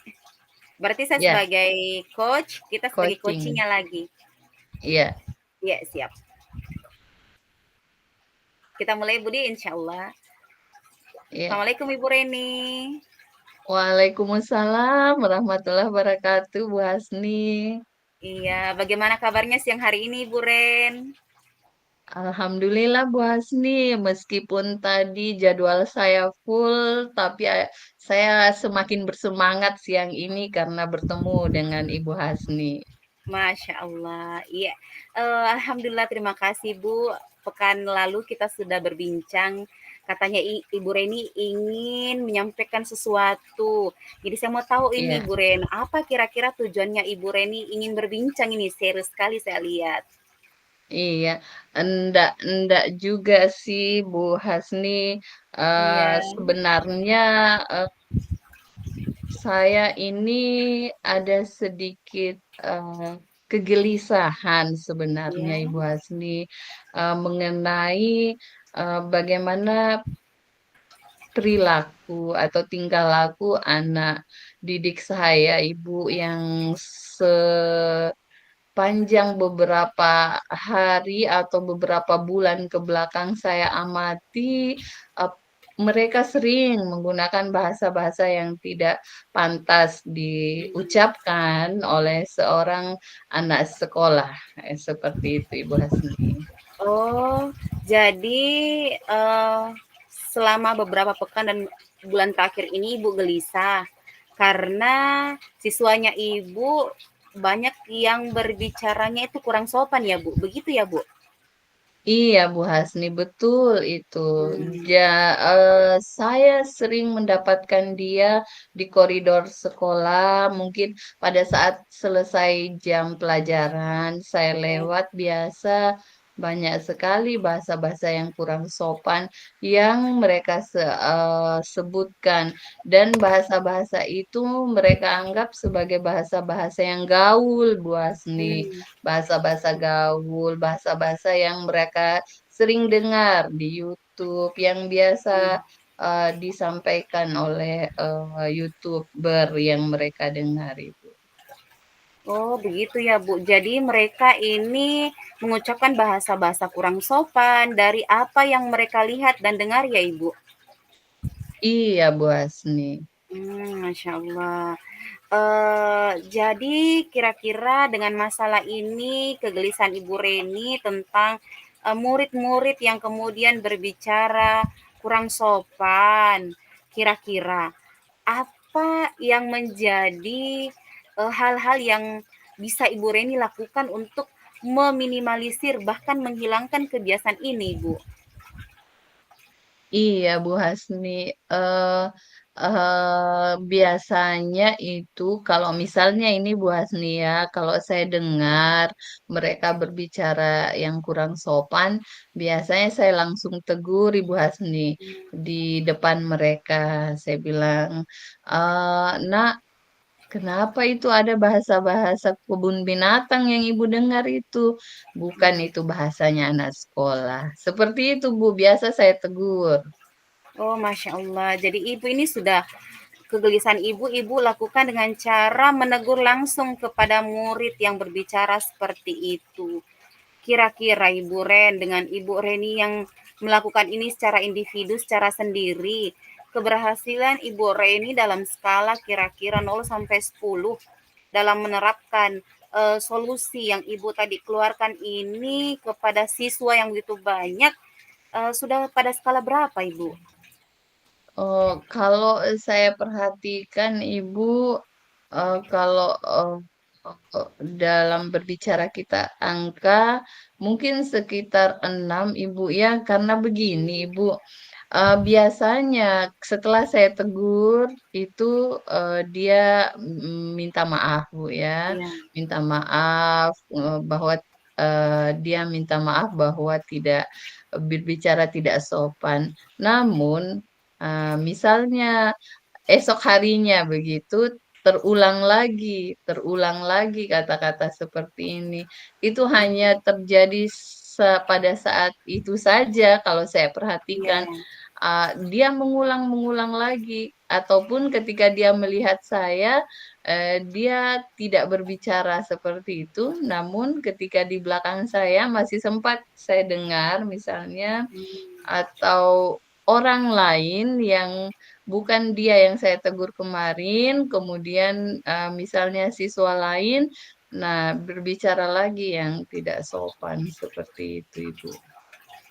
Berarti saya Ya, sebagai coach, kita sebagai coaching. coachingnya lagi. Iya, Iya, siap. Kita mulai Budi, insya Allah. iya. Assalamualaikum Ibu Reni. Waalaikumsalam warahmatullahi wabarakatuh, Bu Hasni. Iya, bagaimana kabarnya siang hari ini Bu Ren? Alhamdulillah Bu Hasni, meskipun tadi jadwal saya full, tapi saya semakin bersemangat siang ini karena bertemu dengan Ibu Hasni. Masya Allah. Iya, alhamdulillah terima kasih Bu. Pekan lalu kita sudah berbincang. Katanya Ibu Reni ingin menyampaikan sesuatu. Jadi saya mau tahu ini Iya, Bu Ren, apa kira-kira tujuannya Ibu Reni ingin berbincang ini? Serius sekali saya lihat. iya. Enggak juga sih Bu Hasni. Iya, Sebenarnya eh, saya ini ada sedikit kegelisahan sebenarnya iya. Ibu Hasni mengenai bagaimana perilaku atau tingkah laku anak didik saya, Ibu, yang sepanjang beberapa hari atau beberapa bulan ke belakang saya amati, eh, mereka sering menggunakan bahasa-bahasa yang tidak pantas diucapkan oleh seorang anak sekolah. Seperti itu, Ibu Hasni. Oh, jadi selama beberapa pekan dan bulan terakhir ini Ibu gelisah karena siswanya Ibu banyak yang berbicaranya itu kurang sopan ya Bu. Begitu ya Bu? Iya, Bu Hasni, betul itu. Hmm. Saya sering mendapatkan dia di koridor sekolah. Mungkin pada saat selesai jam pelajaran, saya Iya. lewat biasa banyak sekali bahasa-bahasa yang kurang sopan yang mereka sebutkan. Dan bahasa-bahasa itu mereka anggap sebagai bahasa-bahasa yang gaul, Bu Hasni, Hmm. bahasa-bahasa gaul, bahasa-bahasa yang mereka sering dengar di YouTube, yang biasa Hmm. disampaikan oleh YouTuber yang mereka dengar itu. Oh, begitu ya, Bu. Jadi mereka ini mengucapkan bahasa-bahasa kurang sopan dari apa yang mereka lihat dan dengar ya, Ibu? Iya, Bu Hasni. Masya Allah. Jadi kira-kira dengan masalah ini, kegelisahan Ibu Reni tentang murid-murid yang kemudian berbicara kurang sopan, kira-kira apa yang menjadi hal-hal yang bisa Ibu Reni lakukan untuk meminimalisir bahkan menghilangkan kebiasaan ini, Bu? Iya, Bu Hasni. Biasanya itu kalau misalnya ini Bu Hasni ya, kalau saya dengar mereka berbicara yang kurang sopan, biasanya saya langsung tegur Ibu Hasni di depan mereka. Saya bilang, Nak, kenapa itu ada bahasa-bahasa kebun binatang yang ibu dengar itu? Bukan itu bahasanya anak sekolah. Seperti itu, Bu. Biasa saya tegur. Oh, Masya Allah. Jadi Ibu ini sudah kegelisahan Ibu, Ibu lakukan dengan cara menegur langsung kepada murid yang berbicara seperti itu. Kira-kira Ibu Ren dengan Ibu Reni yang melakukan ini secara individu, secara sendiri, keberhasilan Ibu Reni dalam skala kira-kira 0 sampai 10 dalam menerapkan solusi yang Ibu tadi keluarkan ini kepada siswa yang begitu banyak, sudah pada skala berapa, Ibu? Oh, kalau saya perhatikan Ibu, kalau dalam berbicara kita angka, mungkin sekitar 6 Ibu ya, karena begini Ibu, biasanya setelah saya tegur itu dia minta maaf Bu ya, Iya. minta maaf bahwa dia minta maaf bahwa tidak berbicara tidak sopan. Namun misalnya esok harinya begitu terulang lagi kata-kata seperti ini. Itu hanya terjadi pada saat itu saja kalau saya Iya. perhatikan. Dia mengulang-mengulang lagi ataupun ketika dia melihat saya, dia tidak berbicara seperti itu, namun ketika di belakang saya masih sempat saya dengar misalnya atau orang lain yang bukan dia yang saya tegur kemarin, kemudian misalnya siswa lain, nah berbicara lagi yang tidak sopan seperti itu, Ibu.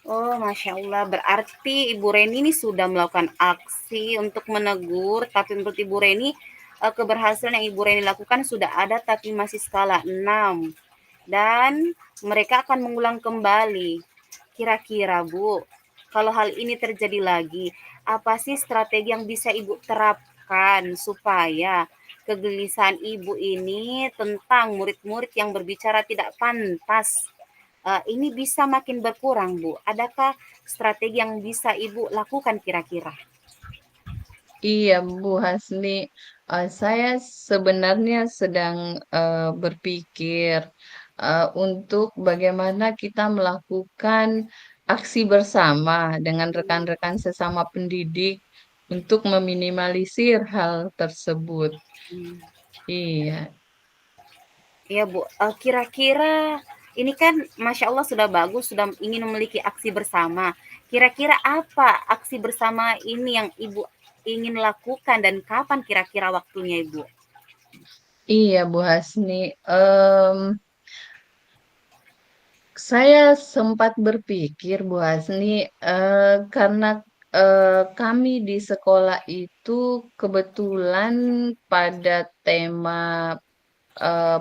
Oh, Masya Allah. Berarti Ibu Reni ini sudah melakukan aksi untuk menegur, tapi menurut Ibu Reni, keberhasilan yang Ibu Reni lakukan sudah ada, tapi masih skala 6. Dan mereka akan mengulang kembali. Kira-kira, Bu, kalau hal ini terjadi lagi, apa sih strategi yang bisa Ibu terapkan supaya kegelisahan Ibu ini tentang murid-murid yang berbicara tidak pantas ini bisa makin berkurang, Bu? Adakah strategi yang bisa Ibu lakukan kira-kira? Iya, Bu Hasni, saya sebenarnya sedang berpikir untuk bagaimana kita melakukan aksi bersama dengan rekan-rekan sesama pendidik untuk meminimalisir hal tersebut. Hmm. Iya. Iya, Bu. Kira-kira ini kan Masya Allah sudah bagus, sudah ingin memiliki aksi bersama. Kira-kira apa aksi bersama ini yang Ibu ingin lakukan dan kapan kira-kira waktunya, Ibu? Iya, Bu Hasni. Saya sempat berpikir, Bu Hasni, karena kami di sekolah itu kebetulan pada tema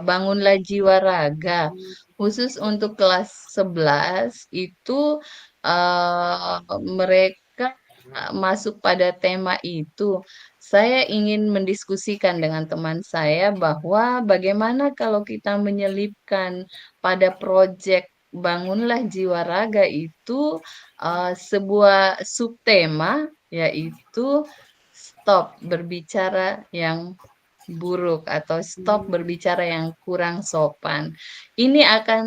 Bangunlah Jiwa Raga. Khusus untuk kelas 11 itu mereka masuk pada tema itu. Saya ingin mendiskusikan dengan teman saya bahwa bagaimana kalau kita menyelipkan pada proyek Bangunlah Jiwa Raga itu sebuah subtema yaitu stop berbicara yang buruk atau stop berbicara yang kurang sopan. Ini akan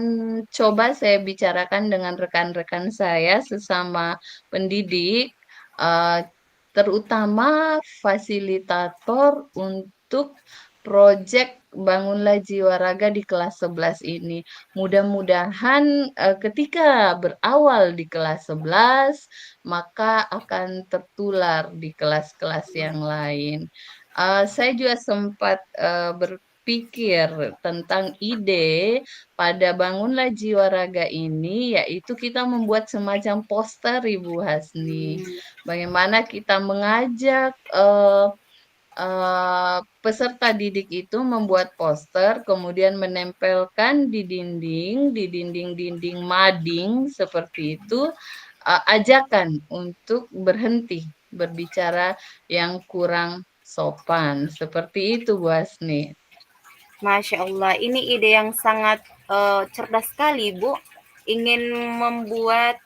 coba saya bicarakan dengan rekan-rekan saya sesama pendidik, eh, terutama fasilitator untuk proyek Bangunlah Jiwa Raga di kelas 11 ini. Mudah-mudahan ketika berawal di kelas 11, maka akan tertular di kelas-kelas yang lain. Saya juga sempat berpikir tentang ide pada Bangunlah Jiwa Raga ini, yaitu kita membuat semacam poster, Ibu Hasni. Bagaimana kita mengajak peserta didik itu membuat poster, kemudian menempelkan di dinding-dinding mading seperti itu, ajakan untuk berhenti berbicara yang kurang sopan. Seperti itu, Bu Hasni. Masya Allah, ini ide yang sangat cerdas sekali, Bu. Ingin membuat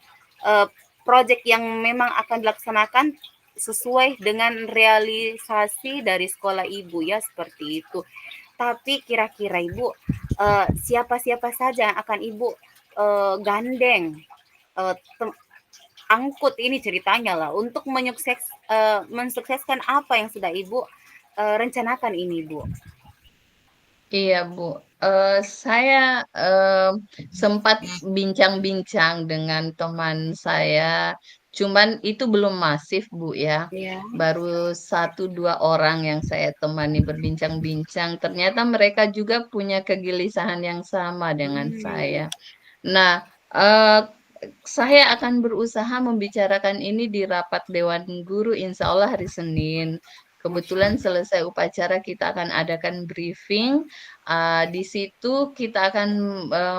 proyek yang memang akan dilaksanakan sesuai dengan realisasi dari sekolah Ibu ya, seperti itu. Tapi kira-kira Ibu, siapa-siapa saja yang akan Ibu gandeng, angkut ini ceritanya lah, untuk mensukseskan apa yang sudah Ibu rencanakan ini, Bu? Iya, Bu. Saya sempat bincang-bincang dengan teman saya, cuman itu belum masif, Bu ya. Iya. Baru 1-2 orang yang saya temani berbincang-bincang. Ternyata mereka juga punya kegelisahan yang sama dengan saya. Nah, saya akan berusaha membicarakan ini di rapat Dewan Guru insya Allah hari Senin. Kebetulan selesai upacara kita akan adakan briefing. Di situ kita akan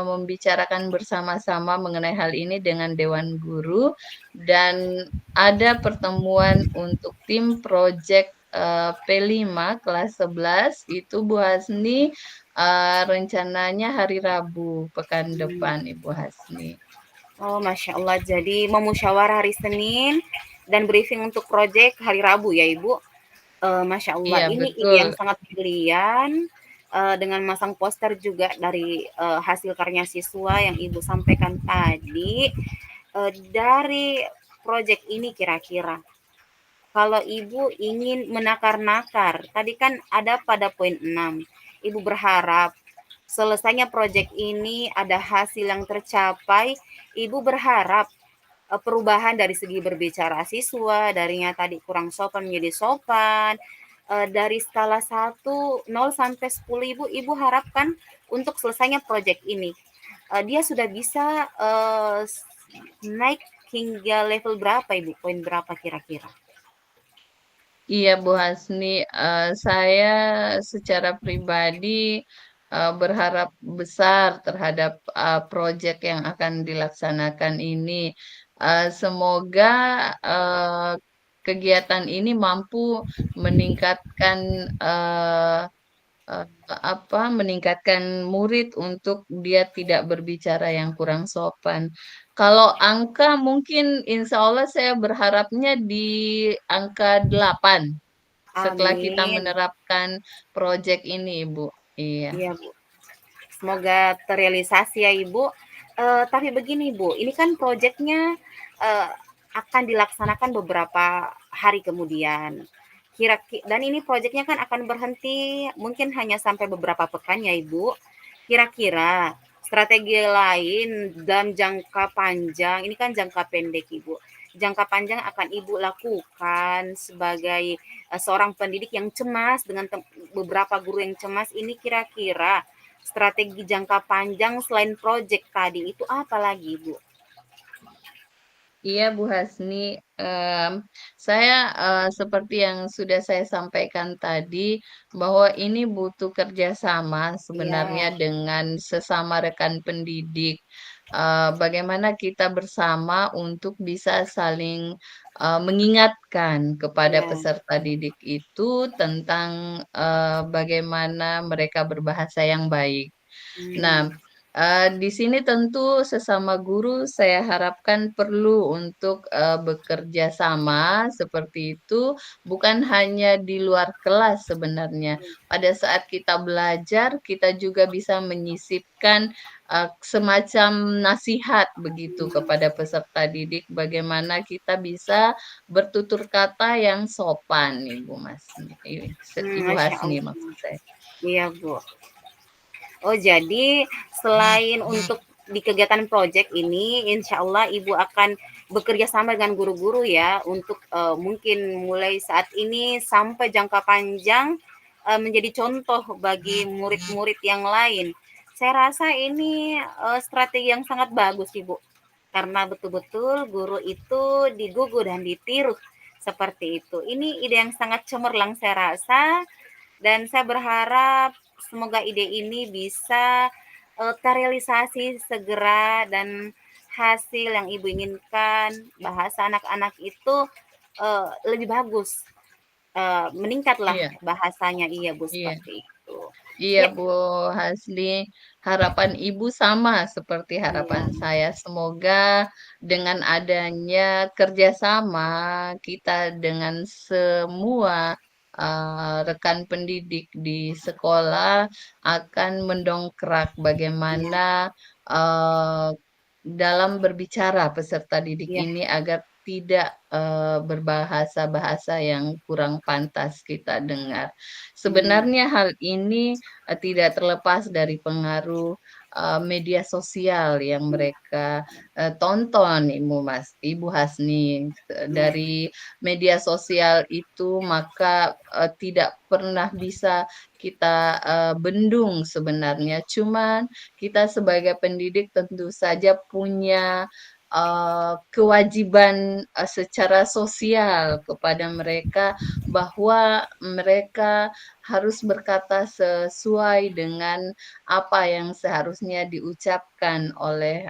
membicarakan bersama-sama mengenai hal ini dengan Dewan Guru dan ada pertemuan untuk tim project P5 kelas 11 itu Bu Hasni rencananya hari Rabu pekan depan Ibu Hasni. Oh, Masya Allah. Jadi memusyawarah hari Senin dan briefing untuk proyek hari Rabu ya, Ibu. Masya Allah, Iya, ini ide betul. yang sangat brilian, dengan masang poster juga dari hasil karya siswa yang Ibu sampaikan tadi. Dari proyek ini kira-kira, kalau Ibu ingin menakar-nakar, tadi kan ada pada poin 6, Ibu berharap selesainya proyek ini ada hasil yang tercapai, Ibu berharap perubahan dari segi berbicara siswa, darinya tadi kurang sopan menjadi sopan, dari skala 0 sampai 10 Ibu harapkan untuk selesainya proyek ini. Dia sudah bisa naik hingga level berapa Ibu? Poin berapa kira-kira? Iya Bu Hasni, saya secara pribadi berharap besar terhadap proyek yang akan dilaksanakan ini. Semoga kegiatan ini mampu meningkatkan meningkatkan murid untuk dia tidak berbicara yang kurang sopan. Kalau angka mungkin insya Allah saya berharapnya di angka 8 setelah kita Amin. menerapkan proyek ini, Ibu. Iya. Iya, Bu. Semoga terrealisasi ya, Ibu. Tapi begini, Bu, ini kan proyeknya akan dilaksanakan beberapa hari kemudian. Dan ini proyeknya kan akan berhenti mungkin hanya sampai beberapa pekan ya, Ibu. Kira-kira strategi lain dalam jangka panjang, ini kan jangka pendek, Ibu. Jangka panjang akan Ibu lakukan sebagai seorang pendidik yang cemas dengan beberapa guru yang cemas, ini kira-kira strategi jangka panjang selain proyek tadi itu apa lagi, Bu? Iya Bu Hasni, saya seperti yang sudah saya sampaikan tadi bahwa ini butuh kerjasama sebenarnya Iya. dengan sesama rekan pendidik. Bagaimana kita bersama untuk bisa saling mengingatkan kepada Iya. peserta didik itu tentang bagaimana mereka berbahasa yang baik. Nah, di sini tentu sesama guru saya harapkan perlu untuk bekerja sama seperti itu, bukan hanya di luar kelas sebenarnya. Pada saat kita belajar, kita juga bisa menyisipkan semacam nasihat begitu kepada peserta didik, bagaimana kita bisa bertutur kata yang sopan, Ibu Mas, Ibu Masya Hasni Allah. maksud saya. Iya, Bu. Oh, jadi selain untuk di kegiatan project ini, insya Allah Ibu akan bekerja sama dengan guru-guru ya untuk mungkin mulai saat ini sampai jangka panjang menjadi contoh bagi murid-murid yang lain. Saya rasa ini strategi yang sangat bagus, Ibu, karena betul-betul guru itu digugu dan ditiru seperti itu. Ini ide yang sangat cemerlang saya rasa, dan saya berharap semoga ide ini bisa terrealisasi segera dan hasil yang Ibu inginkan, bahasa anak-anak itu lebih bagus, meningkatlah Iya, bahasanya. Iya, Bu, iya. seperti itu. Iya, Ya, Bu Hasni. Harapan Ibu sama seperti iya, harapan saya. Semoga dengan adanya kerjasama kita dengan semua rekan pendidik di sekolah akan mendongkrak iya, bagaimana eh, dalam berbicara peserta didik iya, ini agar tidak berbahasa-bahasa yang kurang pantas kita dengar. hmm, Sebenarnya hal ini tidak terlepas dari pengaruh media sosial yang iya, mereka tonton, Ibu Hasni. iya, Dari media sosial itu maka tidak pernah bisa kita bendung sebenarnya. Cuman kita sebagai pendidik tentu saja punya kewajiban secara sosial kepada mereka bahwa mereka harus berkata sesuai dengan apa yang seharusnya diucapkan oleh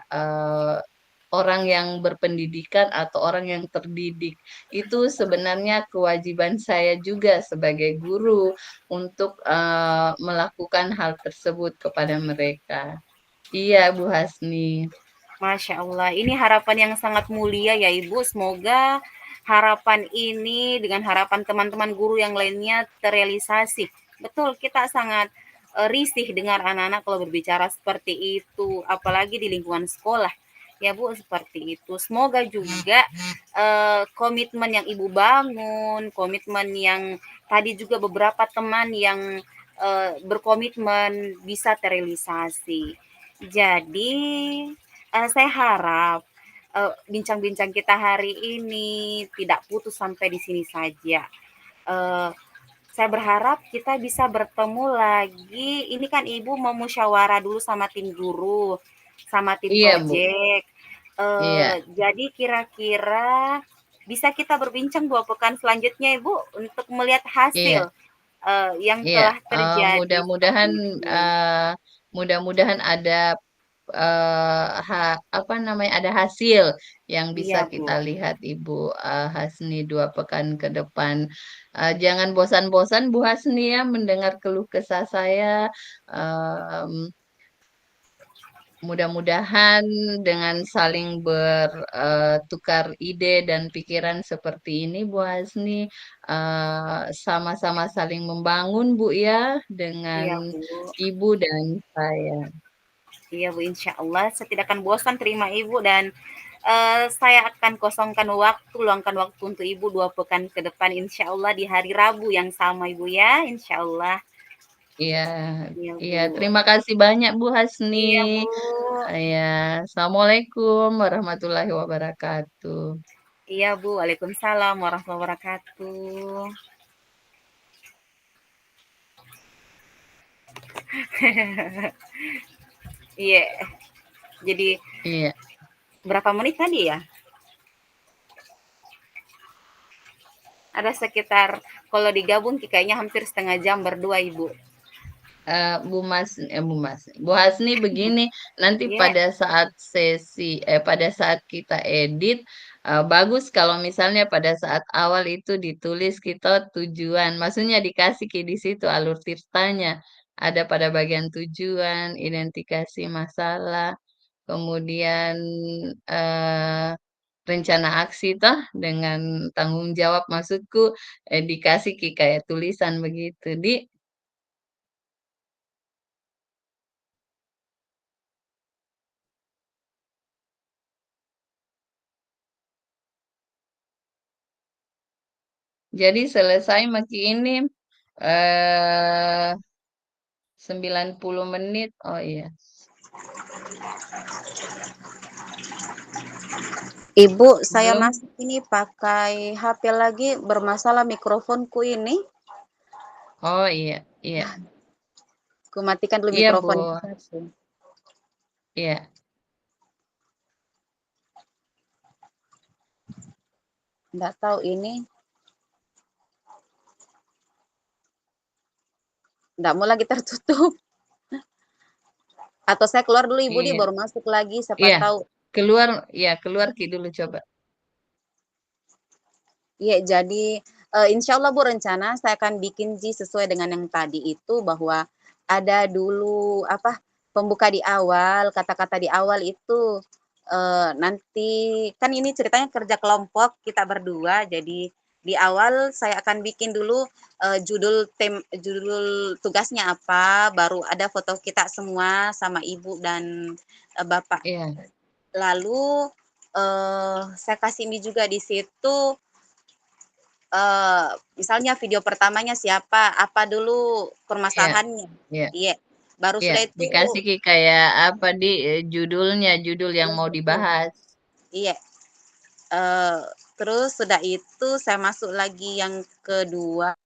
orang yang berpendidikan atau orang yang terdidik. Itu sebenarnya kewajiban saya juga sebagai guru untuk melakukan hal tersebut kepada mereka. Iya, Bu Hasni. Masya Allah, ini harapan yang sangat mulia ya Ibu. Semoga harapan ini dengan harapan teman-teman guru yang lainnya terrealisasi. Betul, kita sangat risih dengar anak-anak kalau berbicara seperti itu, apalagi di lingkungan sekolah. Ya Bu, seperti itu. Semoga juga komitmen yang Ibu bangun, komitmen yang tadi juga beberapa teman yang berkomitmen bisa terrealisasi. Jadi saya harap bincang-bincang kita hari ini tidak putus sampai di sini saja. Eee, saya berharap kita bisa bertemu lagi. Ini kan Ibu mau musyawarah dulu sama tim guru, sama tim Iya, Bu. project. Iya, Jadi kira-kira bisa kita berbincang 2 pekan selanjutnya Ibu untuk melihat iya, hasil yang iya. telah terjadi Mudah-mudahan seperti itu. eh, mudah-mudahan ada apa namanya ada hasil yang bisa Iya, kita Bu. lihat Ibu Hasni 2 pekan ke depan. Jangan bosan-bosan Bu Hasni ya mendengar keluh kesah saya. Em, Mudah-mudahan dengan saling bertukar ide dan pikiran seperti ini, Bu Hasni, sama-sama saling membangun, Bu ya, Iya, dengan Bu. Ibu dan saya. Iya Bu, insya Allah saya tidak akan bosan terima Ibu, dan saya akan kosongkan waktu, luangkan waktu untuk Ibu 2 pekan ke depan insya Allah di hari Rabu yang sama Ibu ya, insya Allah. Iya, Iya iya. Bu. Terima kasih banyak, Bu Hasni. Iya Bu. Ya, Assalamualaikum warahmatullahi wabarakatuh. Iya Bu, Waalaikumsalam warahmatullahi wabarakatuh. Iya, jadi Iya. berapa menit tadi ya? Ada sekitar, kalau digabung kayaknya hampir setengah jam berdua Ibu. Bu Hasni begini, nanti Iya, pada saat kita edit, bagus kalau misalnya pada saat awal itu ditulis kita tujuan, maksudnya dikasih di situ alur ceritanya, ada pada bagian tujuan, identifikasi masalah, kemudian eh, rencana aksi toh dengan tanggung jawab maksudku, dikasih kayak tulisan begitu, Jadi selesai maki ini eh 90 menit. Oh iya. Ibu, saya Belum? masuk ini pakai HP lagi, bermasalah mikrofonku ini. Oh iya, iya. Ku matikan dulu Iya, Bu. mikrofon yang satu. Iya. Nggak tahu ini, nggak mau lagi tertutup. Atau saya keluar dulu Ibu di Iya. baru masuk lagi, siapa Iya. tahu. Keluar Ki dulu coba. Iya, jadi insya Allah Bu rencana saya akan bikin Ji sesuai dengan yang tadi itu bahwa ada dulu apa pembuka di awal, kata-kata di awal itu nanti kan ini ceritanya kerja kelompok kita berdua, jadi di awal saya akan bikin dulu judul tugasnya apa, baru ada foto kita semua sama Ibu dan Bapak. Iya. Lalu saya kasih ini juga di situ misalnya video pertamanya siapa, apa dulu Iya. permasalahannya. Iya. Iya. Baru Iya. sudah itu Dikasih Ki kayak apa judulnya, judul yang iya mau betul. dibahas. Iya. Terus sudah itu saya masuk lagi yang kedua.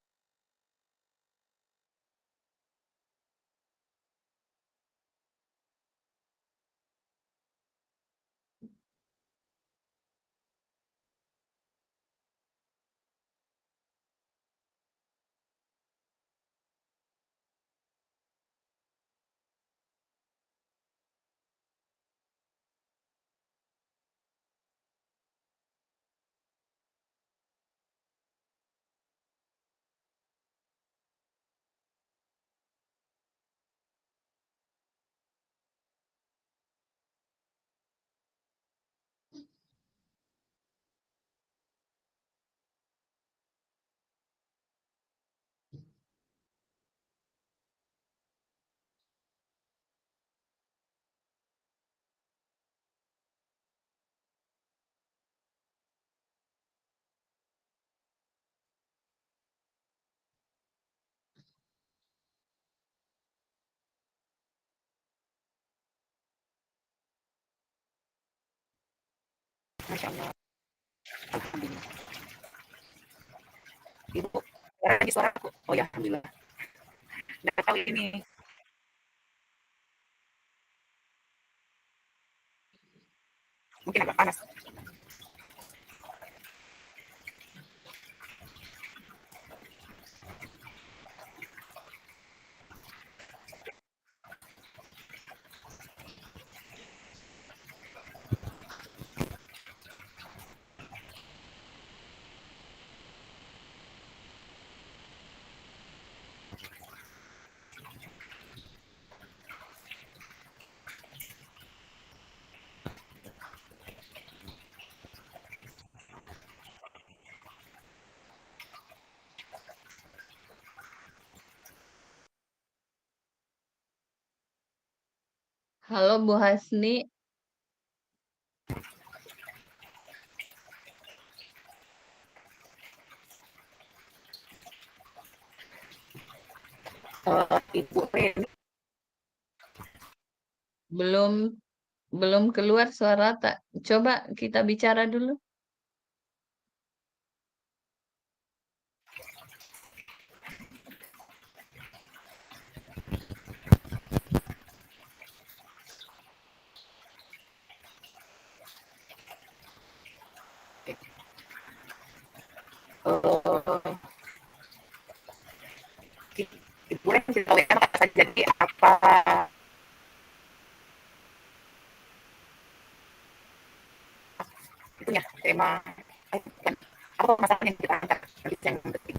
Masya Allah. Alhamdulillah. Ibu, lagi suaraku. Oh ya, Alhamdulillah. Nggak tahu ini. Mungkin agak panas. Halo Bu Hasni. Ibu Feni. Belum belum keluar suara tak. Coba kita bicara dulu. Ibu Ren tahu ya apa jadi apa itunya tema kan apa masalah yang kita angkat yang penting.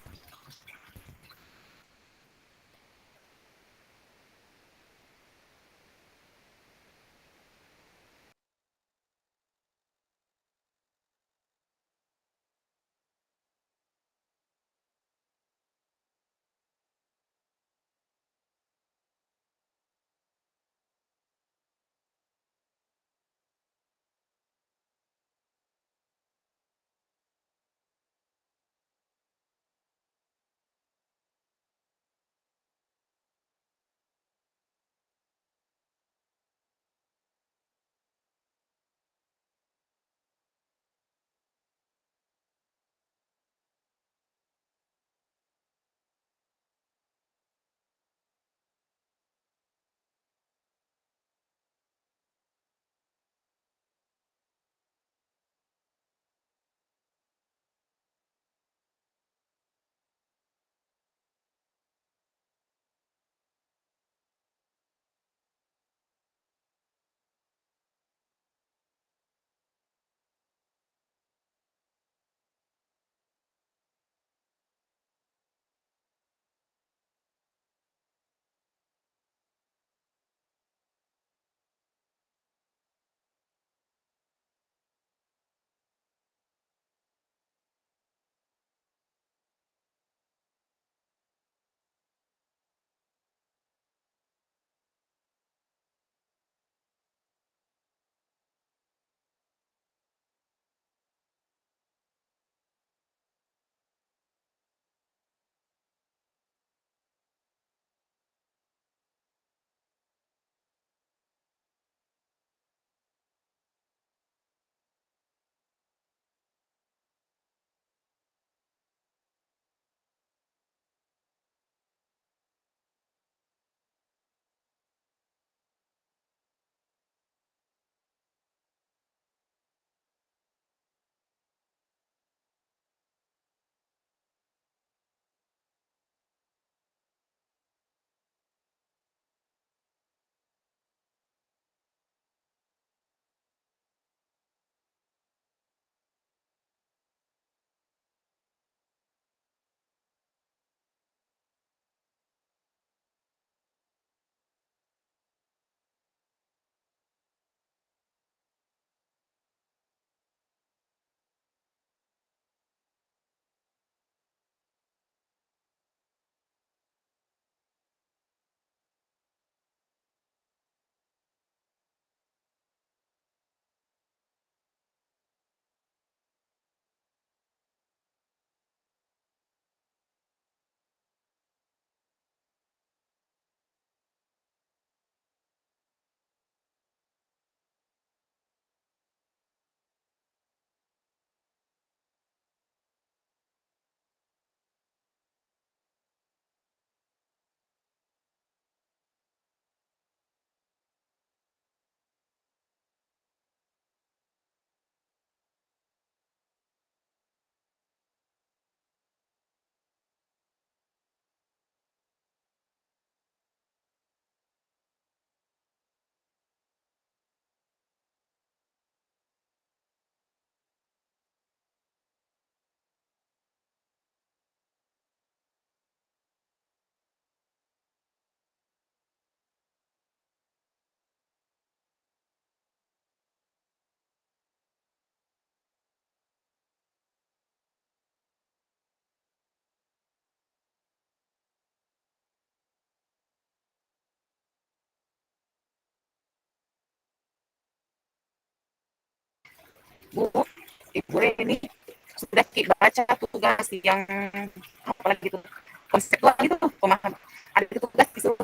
Bu, Ibu ini sudah baca tugas yang apalagi itu konseptual itu pemahaman. Ada tugas disuruh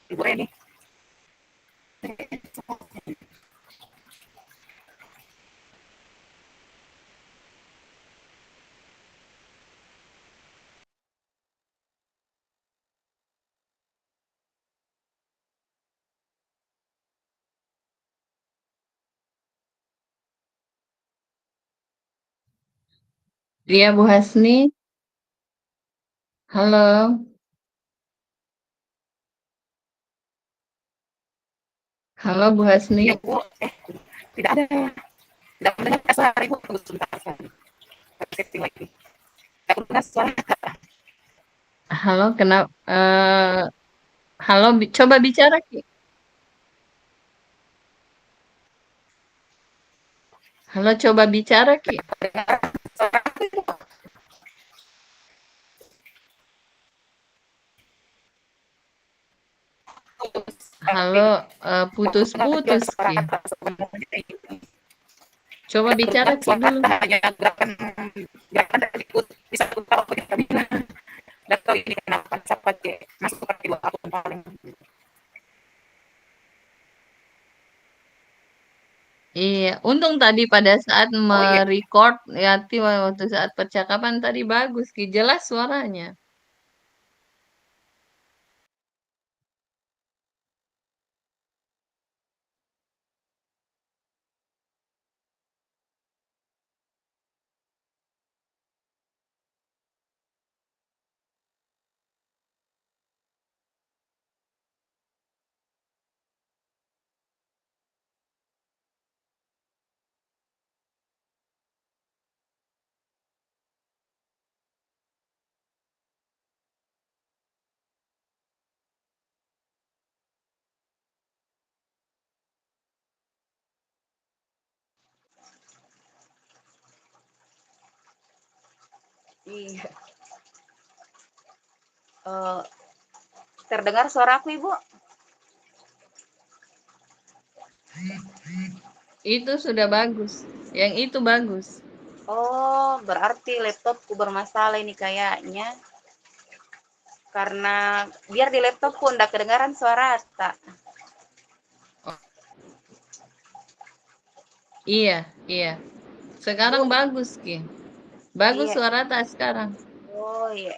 Ibu ini. Iya, Bu Hasni. Halo. Halo, Bu Hasni. Ya, Bu. Tidak ada. Tidak mendengar suara Ibu. Tunggu sebentar. Setting lagi. Tidak mendengar suara. Halo, kenapa? Halo, coba bicara, Ki. Halo, coba bicara, Ki. Halo, putus-putus, Ki. Coba bicara, Ki, dulu. Bisa dan tahu ini kenapa cepat masuk ke aku paling. Iya, untung tadi pada saat merecord ya, waktu saat percakapan tadi bagus, Ki, jelas suaranya. Iya. Terdengar suara aku, Ibu? Itu sudah bagus. Yang itu bagus. Oh, berarti laptopku bermasalah ini kayaknya. Karena biar di laptopku ndak kedengaran suara tak. Iya, iya. Sekarang bagus, Ki. Bagus Iya. suara tak sekarang. Oh iya.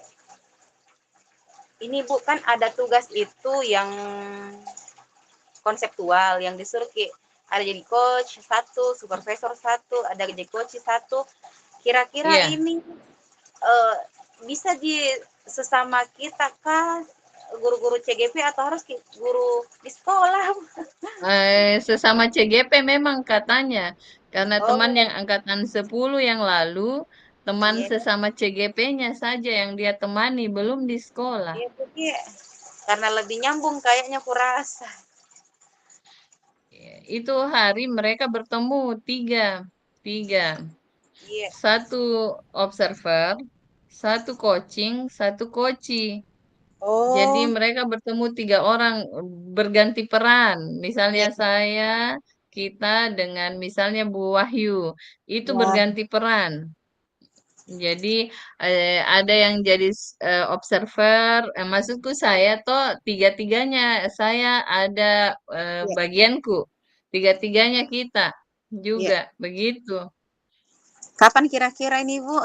Ini Bu kan ada tugas itu yang konseptual yang disuruh ada jadi coach satu, supervisor satu, ada jadi coach satu. Kira-kira ini bisa di sesama kita kah guru-guru CGP atau harus guru di sekolah? Sesama CGP memang katanya. Karena teman yang angkatan 10 yang lalu, teman sesama CGP-nya saja yang dia temani, belum di sekolah. Iya, karena lebih nyambung kayaknya kurasa. Itu hari mereka bertemu tiga. Satu observer, satu coaching, satu coachi. Jadi mereka bertemu 3 orang berganti peran. Misalnya saya, kita dengan misalnya Bu Wahyu. Itu berganti peran. Jadi ada yang jadi observer. Maksudku saya toh tiga-tiganya saya ada bagianku. Tiga-tiganya kita juga begitu. Kapan kira-kira ini Bu?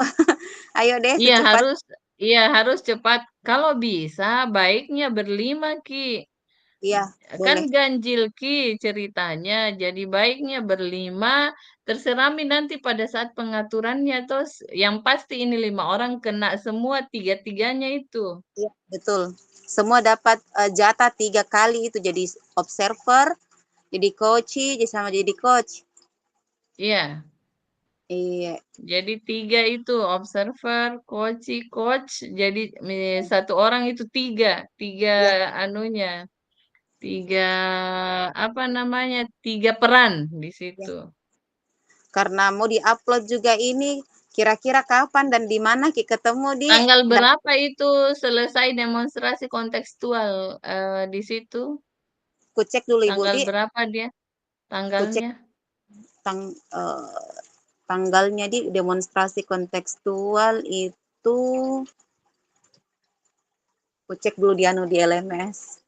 Ayo deh Iya secepat. harus cepat. Kalau bisa baiknya berlima, Ki. Iya, Kan boleh. ganjil, Ki, ceritanya. Jadi baiknya berlima. Terserah Mi nanti pada saat pengaturannya. Terus yang pasti ini 5 orang kena semua tiga-tiganya itu. Iya, betul. Semua dapat jatah 3 kali itu jadi observer, jadi coach, sama jadi coach. Iya. Iya. Jadi 3 itu observer, coach. Jadi satu orang itu 3 anunya. 3 apa namanya? 3 peran di situ. Karena mau diupload juga ini Kira-kira kapan dan di mana Ki ketemu di Tanggal berapa itu selesai demonstrasi kontekstual di situ? ku cek dulu Ibu Tanggal di berapa dia? ku cek Tanggalnya? tanggalnya di demonstrasi kontekstual itu ku cek dulu di di LMS.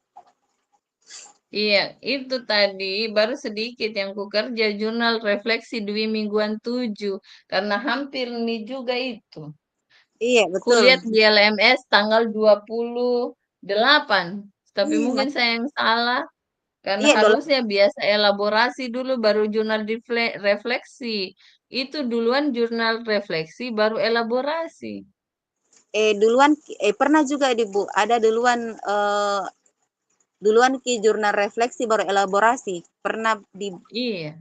Iya, itu tadi baru sedikit yang ku kerja jurnal refleksi Dwi Mingguan 7 karena hampir nih juga itu. Iya, betul. Kulihat di LMS tanggal 28, tapi mungkin saya yang salah karena Iya, harusnya biasa elaborasi dulu baru jurnal refleksi. Itu duluan jurnal refleksi baru elaborasi. duluan pernah juga di Bu, ada duluan Ki jurnal refleksi baru elaborasi. Pernah di Iya.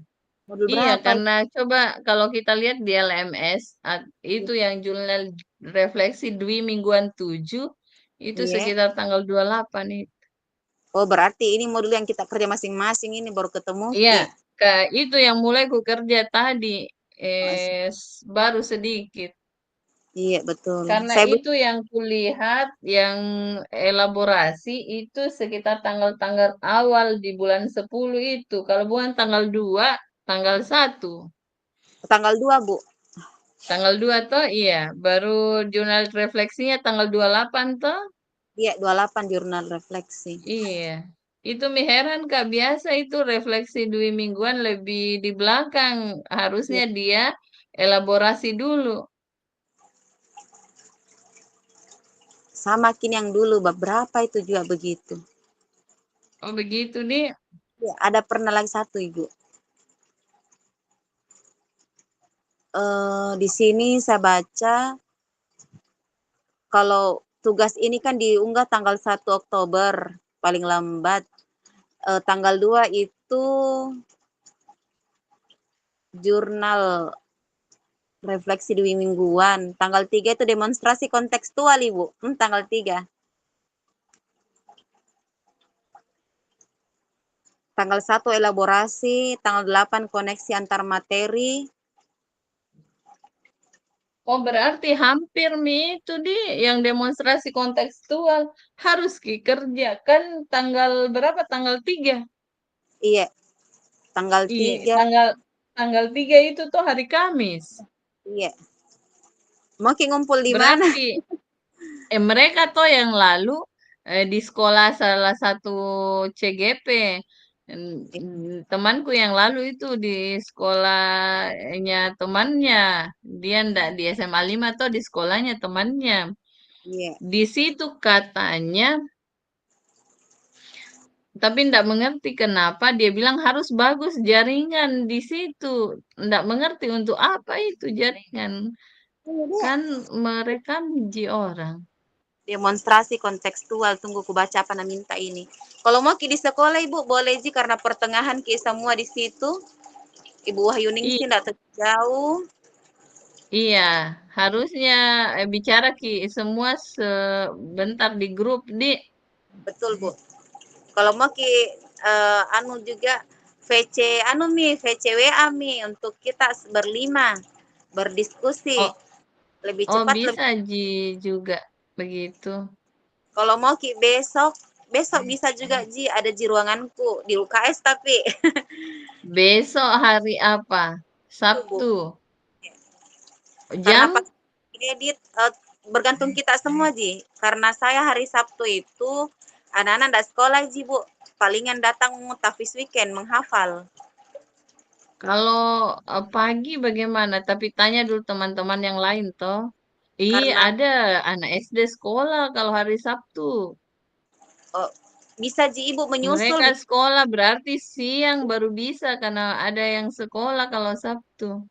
modul Iya, berapa? karena coba kalau kita lihat di LMS, itu yang jurnal refleksi Dwi Mingguan 7, itu Iya. sekitar tanggal 28 itu. Oh, berarti ini modul yang kita kerja masing-masing ini baru ketemu Iya, Ki. itu yang mulai ku kerja tadi, baru sedikit. Iya, betul. Karena Saya itu yang kulihat, yang elaborasi itu sekitar tanggal-tanggal awal di bulan 10 itu. Kalau bukan tanggal 2, tanggal 1. tanggal 2, Bu. Tanggal 2 toh, iya. Baru jurnal refleksinya tanggal 28 toh. Iya, 28 jurnal refleksi. Iya. Itu mi heran Kak, biasa itu refleksi 2 mingguan lebih di belakang. Harusnya Iya. dia elaborasi dulu. Sama Kin yang dulu, beberapa itu juga begitu. Oh begitu nih. Ya, ada pernah lagi satu Ibu. Di sini saya baca kalau tugas ini kan diunggah tanggal 1 Oktober paling lambat. Tanggal 2 itu jurnal refleksi Dwi Mingguan. Tanggal 3 itu demonstrasi kontekstual Ibu. Tanggal 3. Tanggal 1 elaborasi, tanggal 8 koneksi antar materi. Oh berarti hampir nih itu di yang demonstrasi kontekstual harus kerja kan tanggal berapa? Tanggal 3. Iya, tanggal Iya, 3. tanggal 3 itu tuh hari Kamis. Iya. Mau ngumpul di mana? Berarti mereka tuh yang lalu di sekolah salah satu CGP. Temanku yang lalu itu di sekolahnya temannya. Dia ndak di SMA 5 atau di sekolahnya temannya. Iya. Di situ katanya, tapi ndak mengerti kenapa dia bilang harus bagus jaringan di situ. Ndak mengerti untuk apa itu jaringan. Kan mereka ji orang. Demonstrasi kontekstual, tunggu ku baca apa na minta ini. Kalau mau Ki di sekolah Ibu boleh Ji karena pertengahan Ki semua di situ. Ibu Wahyuningsi enggak jauh. Iya, harusnya bicara Ki semua sebentar di grup di. Betul Bu. Kalau mau Ki anu juga VC VC WA untuk kita berlima berdiskusi. Oh, Lebih oh cepat bisa Ji juga begitu. Kalau mau Ki besok bisa juga Ji, ada di ruanganku di UKS tapi. Besok hari apa? Sabtu. Karena Jam? pas edit bergantung kita semua Ji. Karena saya hari Sabtu itu anak-anak enggak sekolah Ji Bu. Palingan datang tafis weekend menghafal. Kalau pagi bagaimana? Tapi tanya dulu teman-teman yang lain toh. Karena Ada anak SD sekolah kalau hari Sabtu. bisa Ji Ibu menyusul. Mereka sekolah berarti siang baru bisa karena ada yang sekolah kalau Sabtu.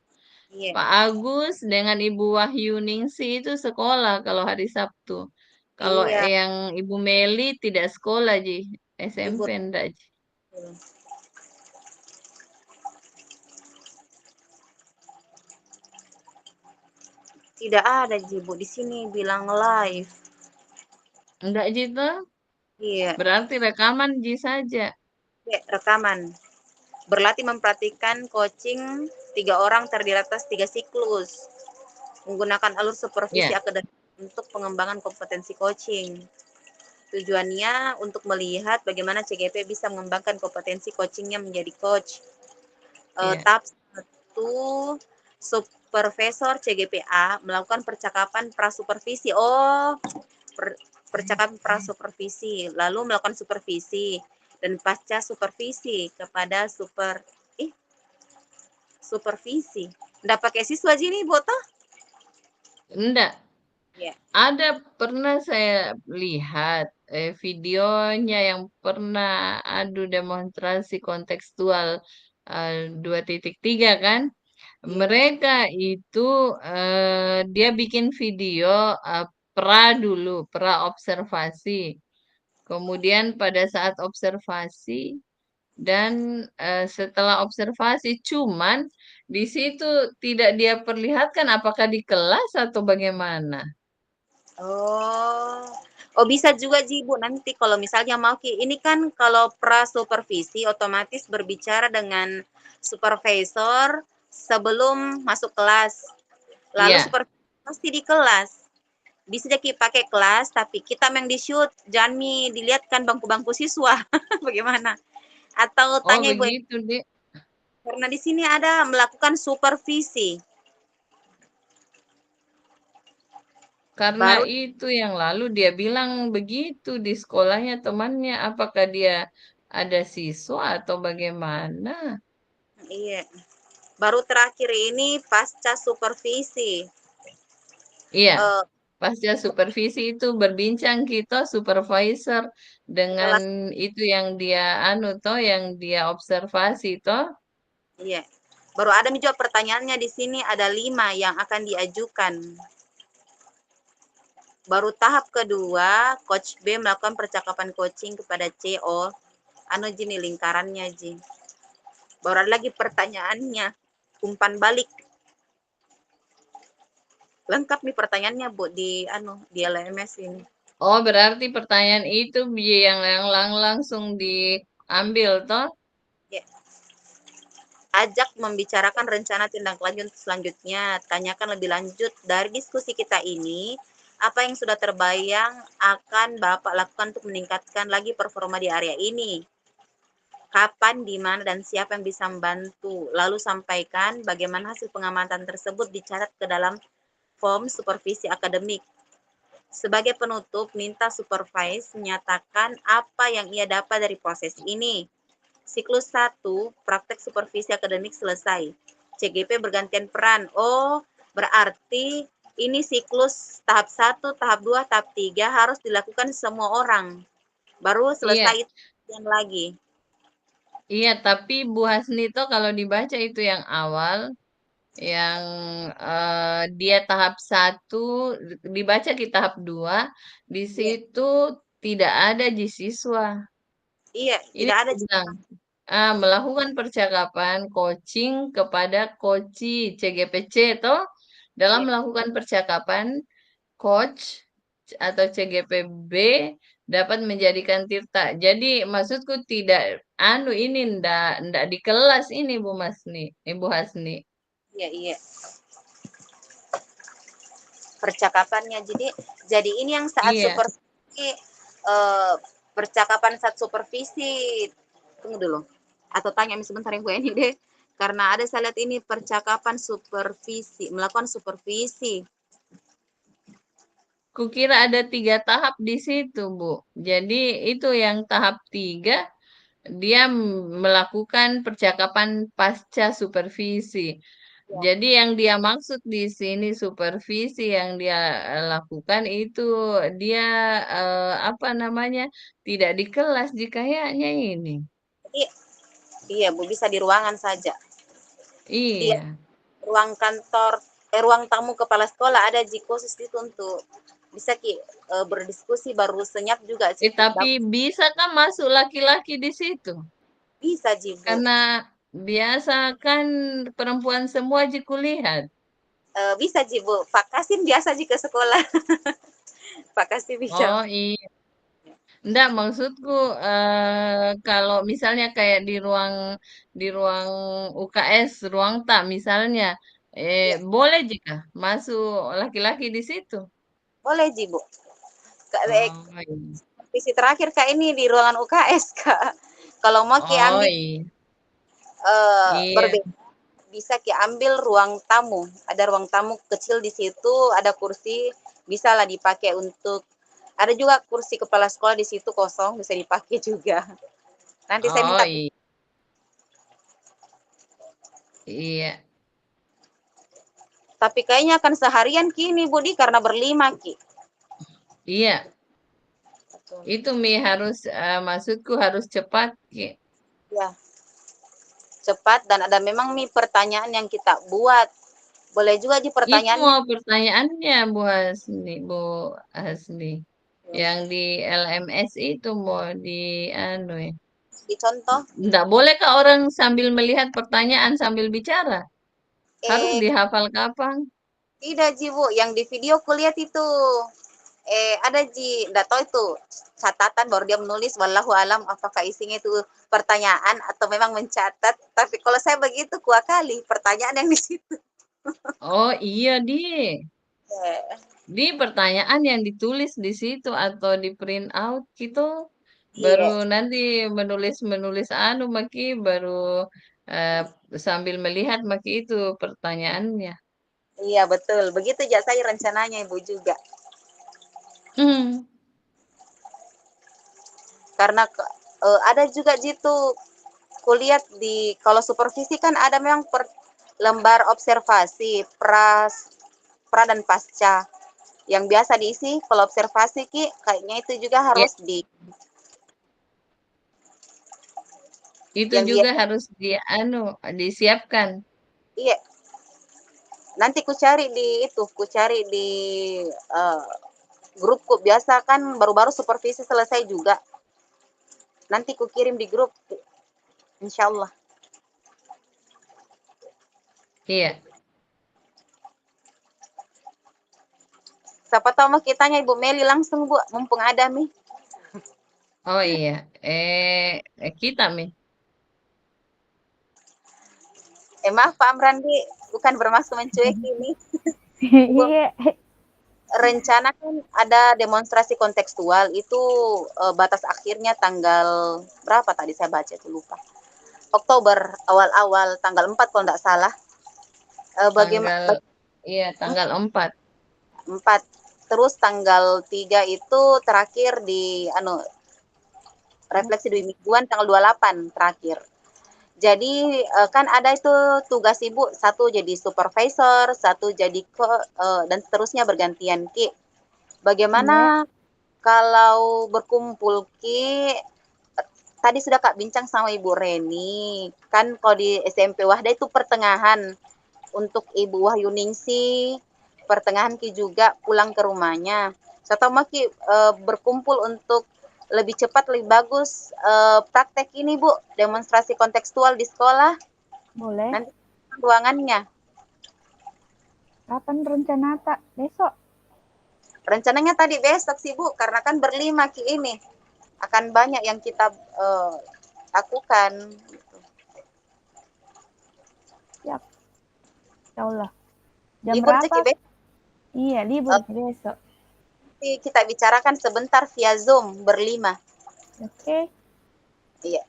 Iya. Pak Agus dengan Ibu Wahyuningsi itu sekolah kalau hari Sabtu. Kalau Iya. yang Ibu Meli tidak sekolah Ji. SMP Libur. enggak Ji. Tidak ada Ji Bu di sini bilang live. Enggak Ji tuh? Iya. Berarti rekaman Ji saja. Ya, rekaman. Berlatih memperhatikan coaching 3 orang terdiri atas 3 siklus. menggunakan alur supervisi Ya. akademik untuk pengembangan kompetensi coaching. Tujuannya untuk melihat bagaimana CGP bisa mengembangkan kompetensi coachingnya menjadi coach. Iya. Tahap 1, supervisor CGPA melakukan percakapan prasupervisi. Percakapan prasupervisi, lalu melakukan supervisi dan pasca supervisi kepada supervisi. Nggak pakai siswa nih, Boto? Enggak. Ya. Ada pernah saya lihat videonya yang pernah adu demonstrasi kontekstual 2.3 kan. Mereka itu dia bikin video pra observasi. Kemudian pada saat observasi dan setelah observasi cuman di situ tidak dia perlihatkan apakah di kelas atau bagaimana. Oh bisa juga Ji Bu, nanti kalau misalnya mau ini kan kalau supervisi otomatis berbicara dengan supervisor sebelum masuk kelas. Lalu Iya. supervisor pasti di kelas. Bisa jadi pakai kelas tapi kita yang di-shoot, jangan dilihatkan bangku-bangku siswa. Bagaimana? Atau Oh tanya Ibu, begitu, Dek. karena di sini ada melakukan supervisi. Karena Baru itu yang lalu dia bilang begitu di sekolahnya temannya, apakah dia ada siswa atau bagaimana? iya. Baru terakhir ini pasca supervisi. Iya, Eh, pasca supervisi itu berbincang kita supervisor dengan kelas itu yang dia yang dia observasi toh. iya. Baru ada juga pertanyaannya di sini ada 5 yang akan diajukan. Baru tahap kedua, Coach B melakukan percakapan coaching kepada C. Ji lingkarannya Ji. Baru ada lagi pertanyaannya, umpan balik. Lengkap nih pertanyaannya Bu di LMS ini. Oh, berarti pertanyaan itu yang langsung diambil toh? Ya. Ajak membicarakan rencana tindak lanjut selanjutnya. Tanyakan lebih lanjut dari diskusi kita ini, apa yang sudah terbayang akan Bapak lakukan untuk meningkatkan lagi performa di area ini? Kapan, di mana, dan siapa yang bisa membantu? Lalu sampaikan bagaimana hasil pengamatan tersebut dicatat ke dalam form supervisi akademik. Sebagai penutup, minta supervise menyatakan apa yang ia dapat dari proses ini. Siklus 1, praktek supervisi akademik selesai. CGP bergantian peran. Berarti ini siklus tahap 1, tahap 2, tahap 3 harus dilakukan semua orang. Baru Iya. selesai itu lagi. Iya, tapi Bu Hasni itu kalau dibaca itu yang awal, yang dia tahap 1, dibaca di tahap 2, di situ tidak ada di siswa. Iya, Ini tidak ada bilang, melakukan percakapan coaching kepada coachi CGPC toh dalam melakukan percakapan coach atau CGPB dapat menjadikan Tirta. Jadi maksudku tidak ini ndak di kelas ini Ibu Hasni. Iya. Percakapannya. Jadi ini yang saat Iya. supervisi percakapan saat supervisi. Tunggu dulu. Atau tanya sebentar yang gue ini deh. Karena ada saya lihat ini percakapan supervisi, melakukan supervisi. Kukira ada 3 tahap di situ, Bu. Jadi itu yang tahap 3 dia melakukan percakapan pasca supervisi. Jadi yang dia maksud di sini supervisi yang dia lakukan itu dia tidak di kelas kayaknya ini. Iya, Bu, bisa di ruangan saja. Iya. Ruang kantor, ruang tamu kepala sekolah ada khusus itu untuk bisa berdiskusi baru senyap juga. Tapi bisa kan masuk laki-laki di situ? Bisa, Bu. Karena biasa kan perempuan semua kulihat. Bisa, Bu. Pak Kasim biasa ke sekolah. Pak Kasim bisa. Oh iya. Enggak, maksudku kalau misalnya kayak di ruang UKS, ruang tak misalnya Ya, Boleh jika masuk laki-laki di situ. boleh Ji, Bu. Oh iya. Visi terakhir Kak ini di ruangan UKS, Kak. Kalau mau Ki Oh ambil iya. Iya. berbeda, bisa Ki ambil ruang tamu. Ada ruang tamu kecil di situ, ada kursi, bisa lah dipakai untuk ada juga kursi kepala sekolah di situ kosong, bisa dipakai juga. Nanti saya Oh minta, iya. Iya. tapi kayaknya akan seharian Ki ini Budi karena berlima Ki. Iya. Itu Mi harus maksudku harus cepat. Ya, cepat dan ada memang nih pertanyaan yang kita buat. Boleh juga Ji Itu pertanyaannya. mau pertanyaannya Bu Hasni. Yang di LMS itu mau di anu ya. Dicontoh, Enggak boleh kah orang sambil melihat pertanyaan sambil bicara? Harus eh dihafal kapang. tidak Ji Bu, yang di video kulihat itu. Ada Ji, enggak tahu itu catatan baru dia menulis wallahu alam apakah isinya itu pertanyaan atau memang mencatat. Tapi kalau saya begitu kuah kali pertanyaan yang di situ. Oh iya di Eh, pertanyaan yang ditulis di situ atau di print out gitu. Iya, Baru nanti menulis anu maki baru eh, sambil melihat maki itu pertanyaannya. iya betul. Begitu aja saya rencananya Ibu juga. Hmm. Karena ada juga gitu kulihat di kalau supervisi kan ada memang lembar observasi pra dan pasca yang biasa diisi. Kalau observasi Ki kayaknya itu juga Ya, harus di itu yang juga biasa. harus disiapkan. Iya, nanti ku cari di itu, ku cari di uh, grupku biasa kan baru-baru supervisi selesai juga. Nanti ku kirim di grup, insya Allah. Iya. Siapa tahu mah kitanya Ibu Meli langsung Bu, mumpung ada nih. Oh iya. Kita Mi. Maaf Pak Amrandi, bukan bermaksud mencueki nih. Bu, Iya. rencana kan ada demonstrasi kontekstual itu batas akhirnya tanggal berapa tadi saya baca itu lupa. Oktober awal-awal tanggal 4 kalau tidak salah. Bagaimana Tanggal iya tanggal 4. 4 terus tanggal 3 itu terakhir di refleksi 2 mingguan tanggal 28 terakhir. Jadi kan ada itu tugas Ibu, satu jadi supervisor, satu jadi dan seterusnya bergantian Ki. Iya. Bagaimana kalau berkumpul Ki? Tadi sudah Kak bincang sama Ibu Reni, kan kalau di SMP Wahda itu pertengahan untuk Ibu Wahyuningsi, pertengahan Ki juga pulang ke rumahnya. Saya mau Ki berkumpul untuk lebih cepat, lebih bagus praktek ini Bu, demonstrasi kontekstual di sekolah. Boleh. Nanti ruangannya. Kapan rencana tak? Besok? Rencananya tadi besok sih Bu, karena kan berlima Ki ini. Akan banyak yang kita lakukan. Siap. Insya Allah. Jam Libur berapa? Ceki Iya, libur besok. kita bicarakan sebentar via Zoom berlima. Oke. Iya.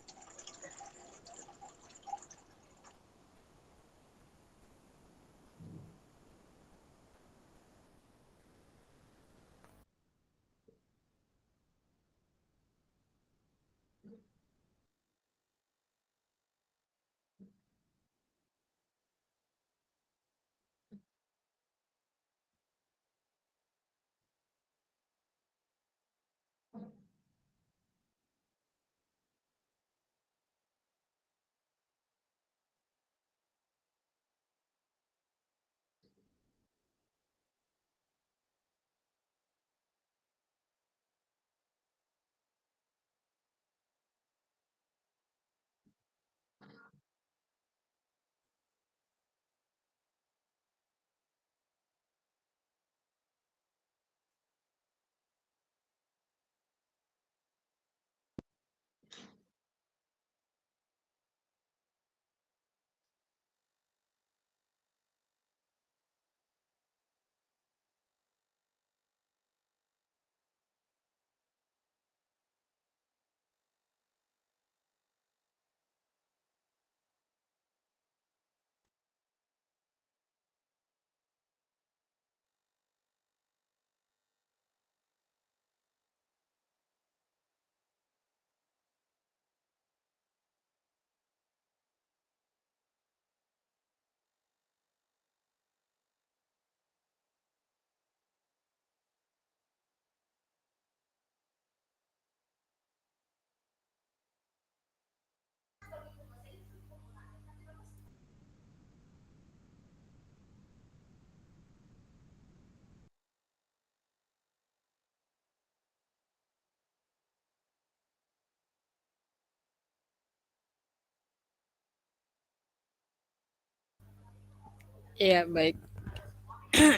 Iya, baik.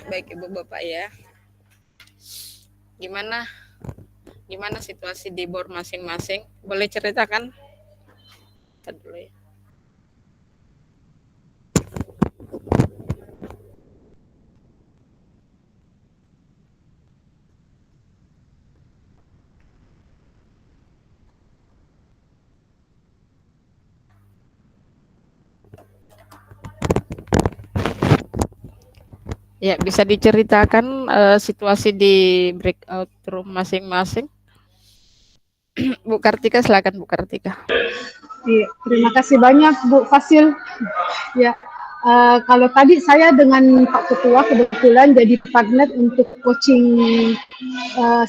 Baik Ibu Bapak ya. Gimana situasi di BOR masing-masing? Boleh ceritakan? Kita dulu ya. Ya, bisa diceritakan situasi di breakout room masing-masing. Bu Kartika, silakan Bu Kartika. Iya, terima kasih banyak Bu Fasil. Ya, kalau tadi saya dengan Pak Ketua kebetulan jadi partner untuk coaching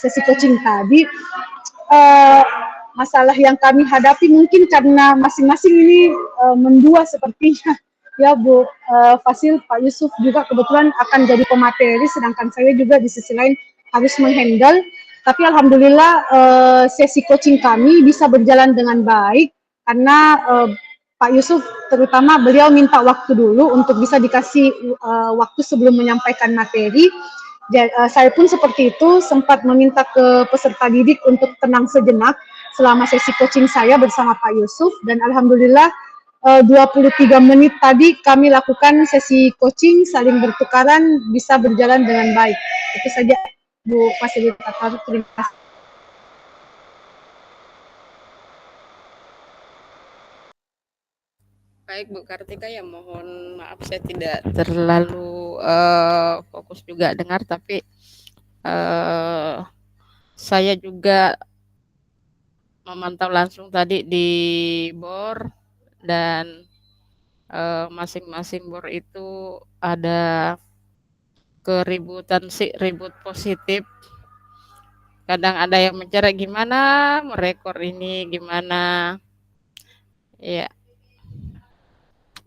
sesi coaching tadi. Masalah yang kami hadapi mungkin karena masing-masing ini mendua sepertinya. Ya Bu Fasil, Pak Yusuf juga kebetulan akan jadi pemateri, sedangkan saya juga di sisi lain harus menghandle. Tapi alhamdulillah sesi coaching kami bisa berjalan dengan baik karena Pak Yusuf terutama beliau minta waktu dulu untuk bisa dikasih waktu sebelum menyampaikan materi. Saya pun seperti itu sempat meminta ke peserta didik untuk tenang sejenak selama sesi coaching saya bersama Pak Yusuf, dan alhamdulillah 23 menit tadi kami lakukan sesi coaching saling bertukaran bisa berjalan dengan baik. Itu saja Bu Fasilitator, terima kasih. Baik Bu Kartika, ya mohon maaf saya tidak terlalu fokus juga dengar, tapi saya juga memantau langsung tadi di BOR, dan masing-masing BOR itu ada keributan sih, ribut positif. Kadang ada yang mencari gimana merekor ini, gimana. Ya.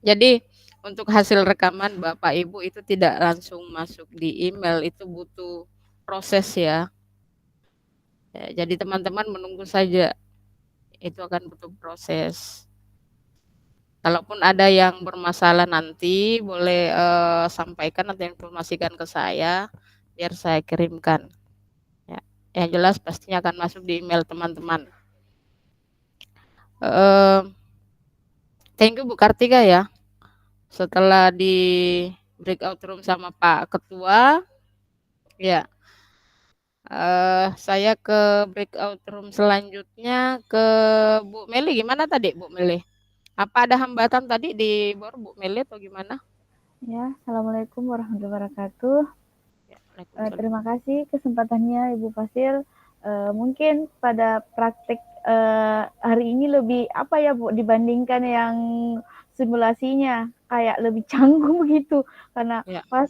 Jadi untuk hasil rekaman Bapak Ibu itu tidak langsung masuk di email, itu butuh proses ya. Jadi teman-teman menunggu saja, itu akan butuh proses. Kalaupun ada yang bermasalah nanti boleh sampaikan atau informasikan ke saya biar saya kirimkan. Ya, yang jelas pastinya akan masuk di email teman-teman. Thank you Bu Kartika ya. Setelah di breakout room sama Pak Ketua, ya saya ke breakout room selanjutnya ke Bu Meli. Gimana tadi Bu Meli? Apa ada hambatan tadi di BOR Bu Meli atau gimana? Ya, Assalamualaikum warahmatullahi wabarakatuh. Terima kasih kesempatannya Ibu Fasil. Mungkin pada praktek hari ini lebih apa ya Bu dibandingkan yang simulasinya, kayak lebih canggung begitu karena pas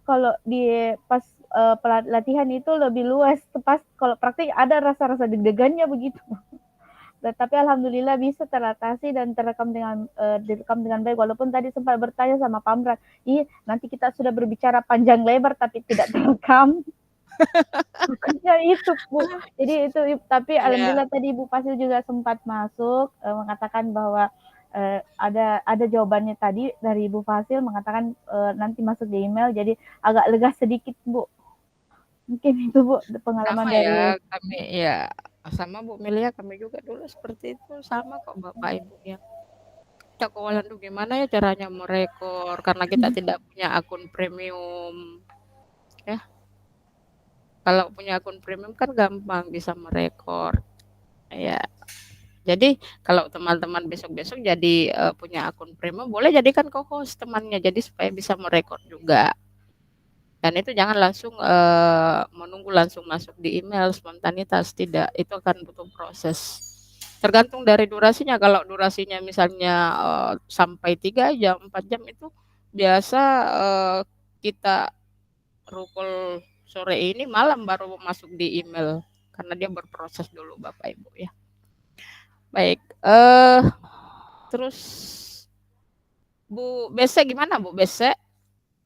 kalau di pas pelatihan itu lebih luas, pas kalau praktik ada rasa-rasa deg-degannya begitu. Tapi alhamdulillah bisa teratasi dan direkam dengan baik, walaupun tadi sempat bertanya sama Pamran, nanti kita sudah berbicara panjang lebar tapi tidak terekam. Bukannya itu Bu. Jadi itu, tapi alhamdulillah tadi Ibu Fasil juga sempat masuk mengatakan bahwa ada jawabannya tadi dari Ibu Fasil, mengatakan nanti masuk di email, jadi agak lega sedikit Bu. Mungkin itu Bu pengalaman sama dari ya, kami ya sama Bu Melia, kami juga dulu seperti itu, sama kok Bapak Ibu ya. Kita kewalan tuh gimana ya caranya merekor karena kita tidak punya akun premium ya. Kalau punya akun premium kan gampang bisa merekor ya. Jadi kalau teman-teman besok-besok jadi punya akun premium, boleh jadikan co-host temannya, jadi supaya bisa merekor juga. Dan itu jangan langsung menunggu langsung masuk di email spontanitas, tidak, itu akan butuh proses. Tergantung dari durasinya. Kalau durasinya misalnya sampai 3 jam, 4 jam itu biasa kita rukul sore ini, malam baru masuk di email karena dia berproses dulu Bapak Ibu ya. Baik, terus Bu Bese gimana Bu Bese?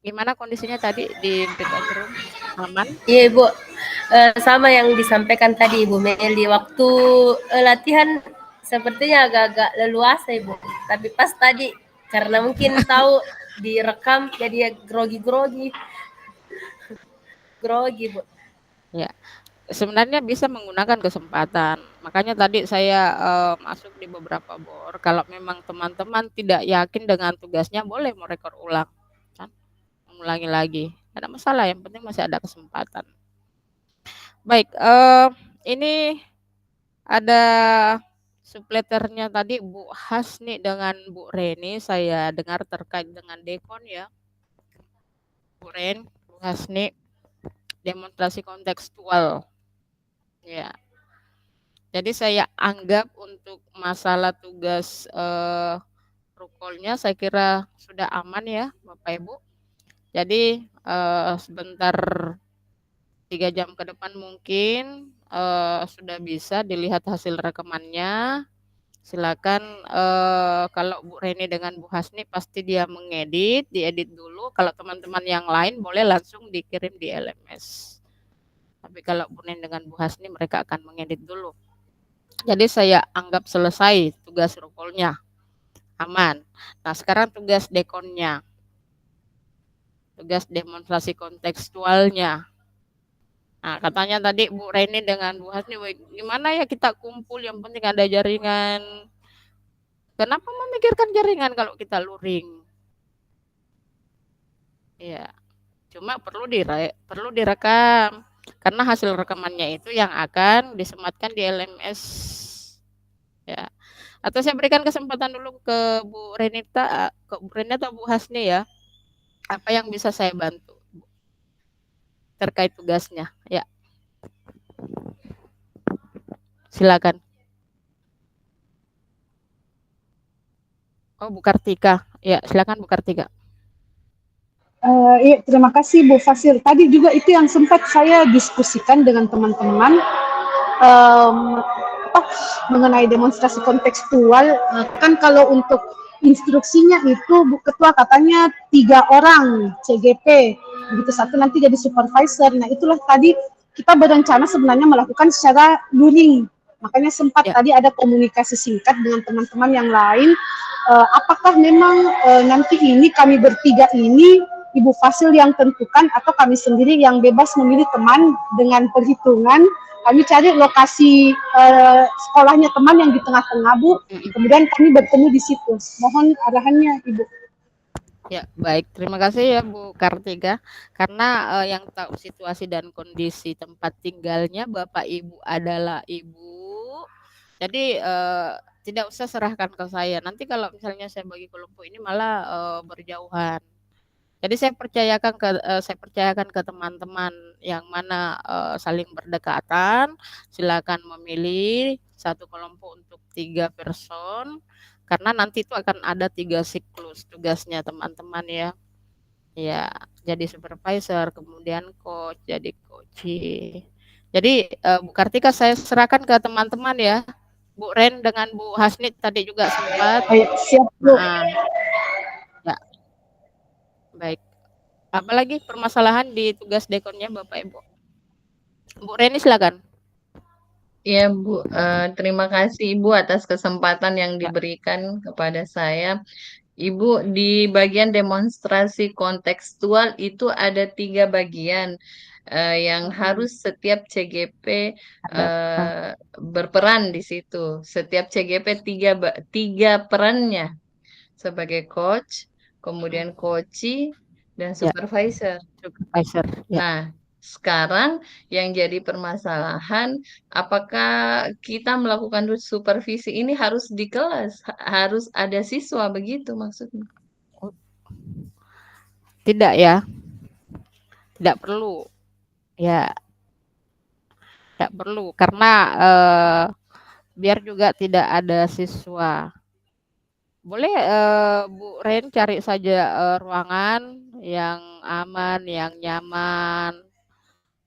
Gimana kondisinya tadi di breakout room? Aman? Iya Ibu, sama yang disampaikan tadi Ibu Meli, waktu latihan sepertinya agak-agak leluasa Ibu, tapi pas tadi karena mungkin tahu direkam jadi grogi-grogi. Grogi, Bu. Ya, sebenarnya bisa menggunakan kesempatan. Makanya tadi saya masuk di beberapa bor. Kalau memang teman-teman tidak yakin dengan tugasnya, boleh merekod ulang, kan? Mengulangi lagi. Tidak ada masalah. Yang penting masih ada kesempatan. Baik, ini ada supleternya tadi Bu Hasni dengan Bu Reni. Saya dengar terkait dengan dekon ya, Bu Ren, Bu Hasni, demonstrasi kontekstual. Ya. Jadi saya anggap untuk masalah tugas rukolnya saya kira sudah aman ya Bapak Ibu. Jadi sebentar 3 jam ke depan mungkin sudah bisa dilihat hasil rekamannya. Silakan kalau Bu Reni dengan Bu Hasni pasti dia mengedit, diedit dulu. Kalau teman-teman yang lain boleh langsung dikirim di LMS. Tapi kalau Bu Reni dengan Bu Hasni mereka akan mengedit dulu. Jadi saya anggap selesai tugas rukolnya, aman. Nah sekarang tugas dekonnya, tugas demonstrasi kontekstualnya. Nah katanya tadi Bu Reni dengan Bu Hasni, gimana ya kita kumpul yang penting ada jaringan. Kenapa memikirkan jaringan kalau kita luring? Ya, cuma perlu direkam. Karena hasil rekamannya itu yang akan disematkan di LMS. Ya. Atau saya berikan kesempatan dulu ke Bu Renita, ke Bu Reni atau Bu Hasni ya. Apa yang bisa saya bantu terkait tugasnya? Ya. Silakan. Oh, Bu Kartika. Ya, silakan Bu Kartika. Iya, terima kasih Bu Fasil. Tadi juga itu yang sempat saya diskusikan dengan teman-teman mengenai demonstrasi kontekstual. Kan kalau untuk instruksinya itu Bu Ketua katanya 3 orang CGP, begitu satu nanti jadi supervisor. Nah itulah tadi kita berencana sebenarnya melakukan secara luring. Makanya sempat tadi ada komunikasi singkat dengan teman-teman yang lain. Apakah memang nanti ini kami bertiga ini Ibu Fasil yang tentukan atau kami sendiri yang bebas memilih teman dengan perhitungan kami cari lokasi sekolahnya teman yang di tengah-tengah Bu, kemudian kami bertemu di situ. Mohon arahannya Ibu. Ya, baik. Terima kasih ya Bu Kartika. Karena yang tahu situasi dan kondisi tempat tinggalnya Bapak Ibu adalah Ibu. Jadi tidak usah serahkan ke saya. Nanti kalau misalnya saya bagi kelompok ini malah berjauhan. Jadi saya percayakan ke teman-teman yang mana saling berdekatan. Silakan memilih satu kelompok untuk 3 person. Karena nanti itu akan ada 3 siklus tugasnya teman-teman ya. Ya, jadi supervisor, kemudian coach, jadi coachee. Jadi Bu Kartika saya serahkan ke teman-teman ya. Bu Ren dengan Bu Hasni tadi juga sempat. Siap Bu. Ya. Baik. Apalagi permasalahan di tugas dekonnya Bapak Ibu? Bu Reni silakan. Ya Bu, terima kasih Ibu atas kesempatan yang diberikan kepada saya. Ibu, di bagian demonstrasi kontekstual itu ada 3 bagian yang harus setiap CGP berperan di situ. Setiap CGP 3 perannya sebagai coach, kemudian coachee, dan supervisor. Supervisor. Ya. Nah, sekarang yang jadi permasalahan, apakah kita melakukan supervisi ini harus di kelas, harus ada siswa, begitu maksudnya? Tidak ya, tidak perlu. Ya, tidak perlu karena biar juga tidak ada siswa. Boleh Bu Ren cari saja ruangan yang aman, yang nyaman.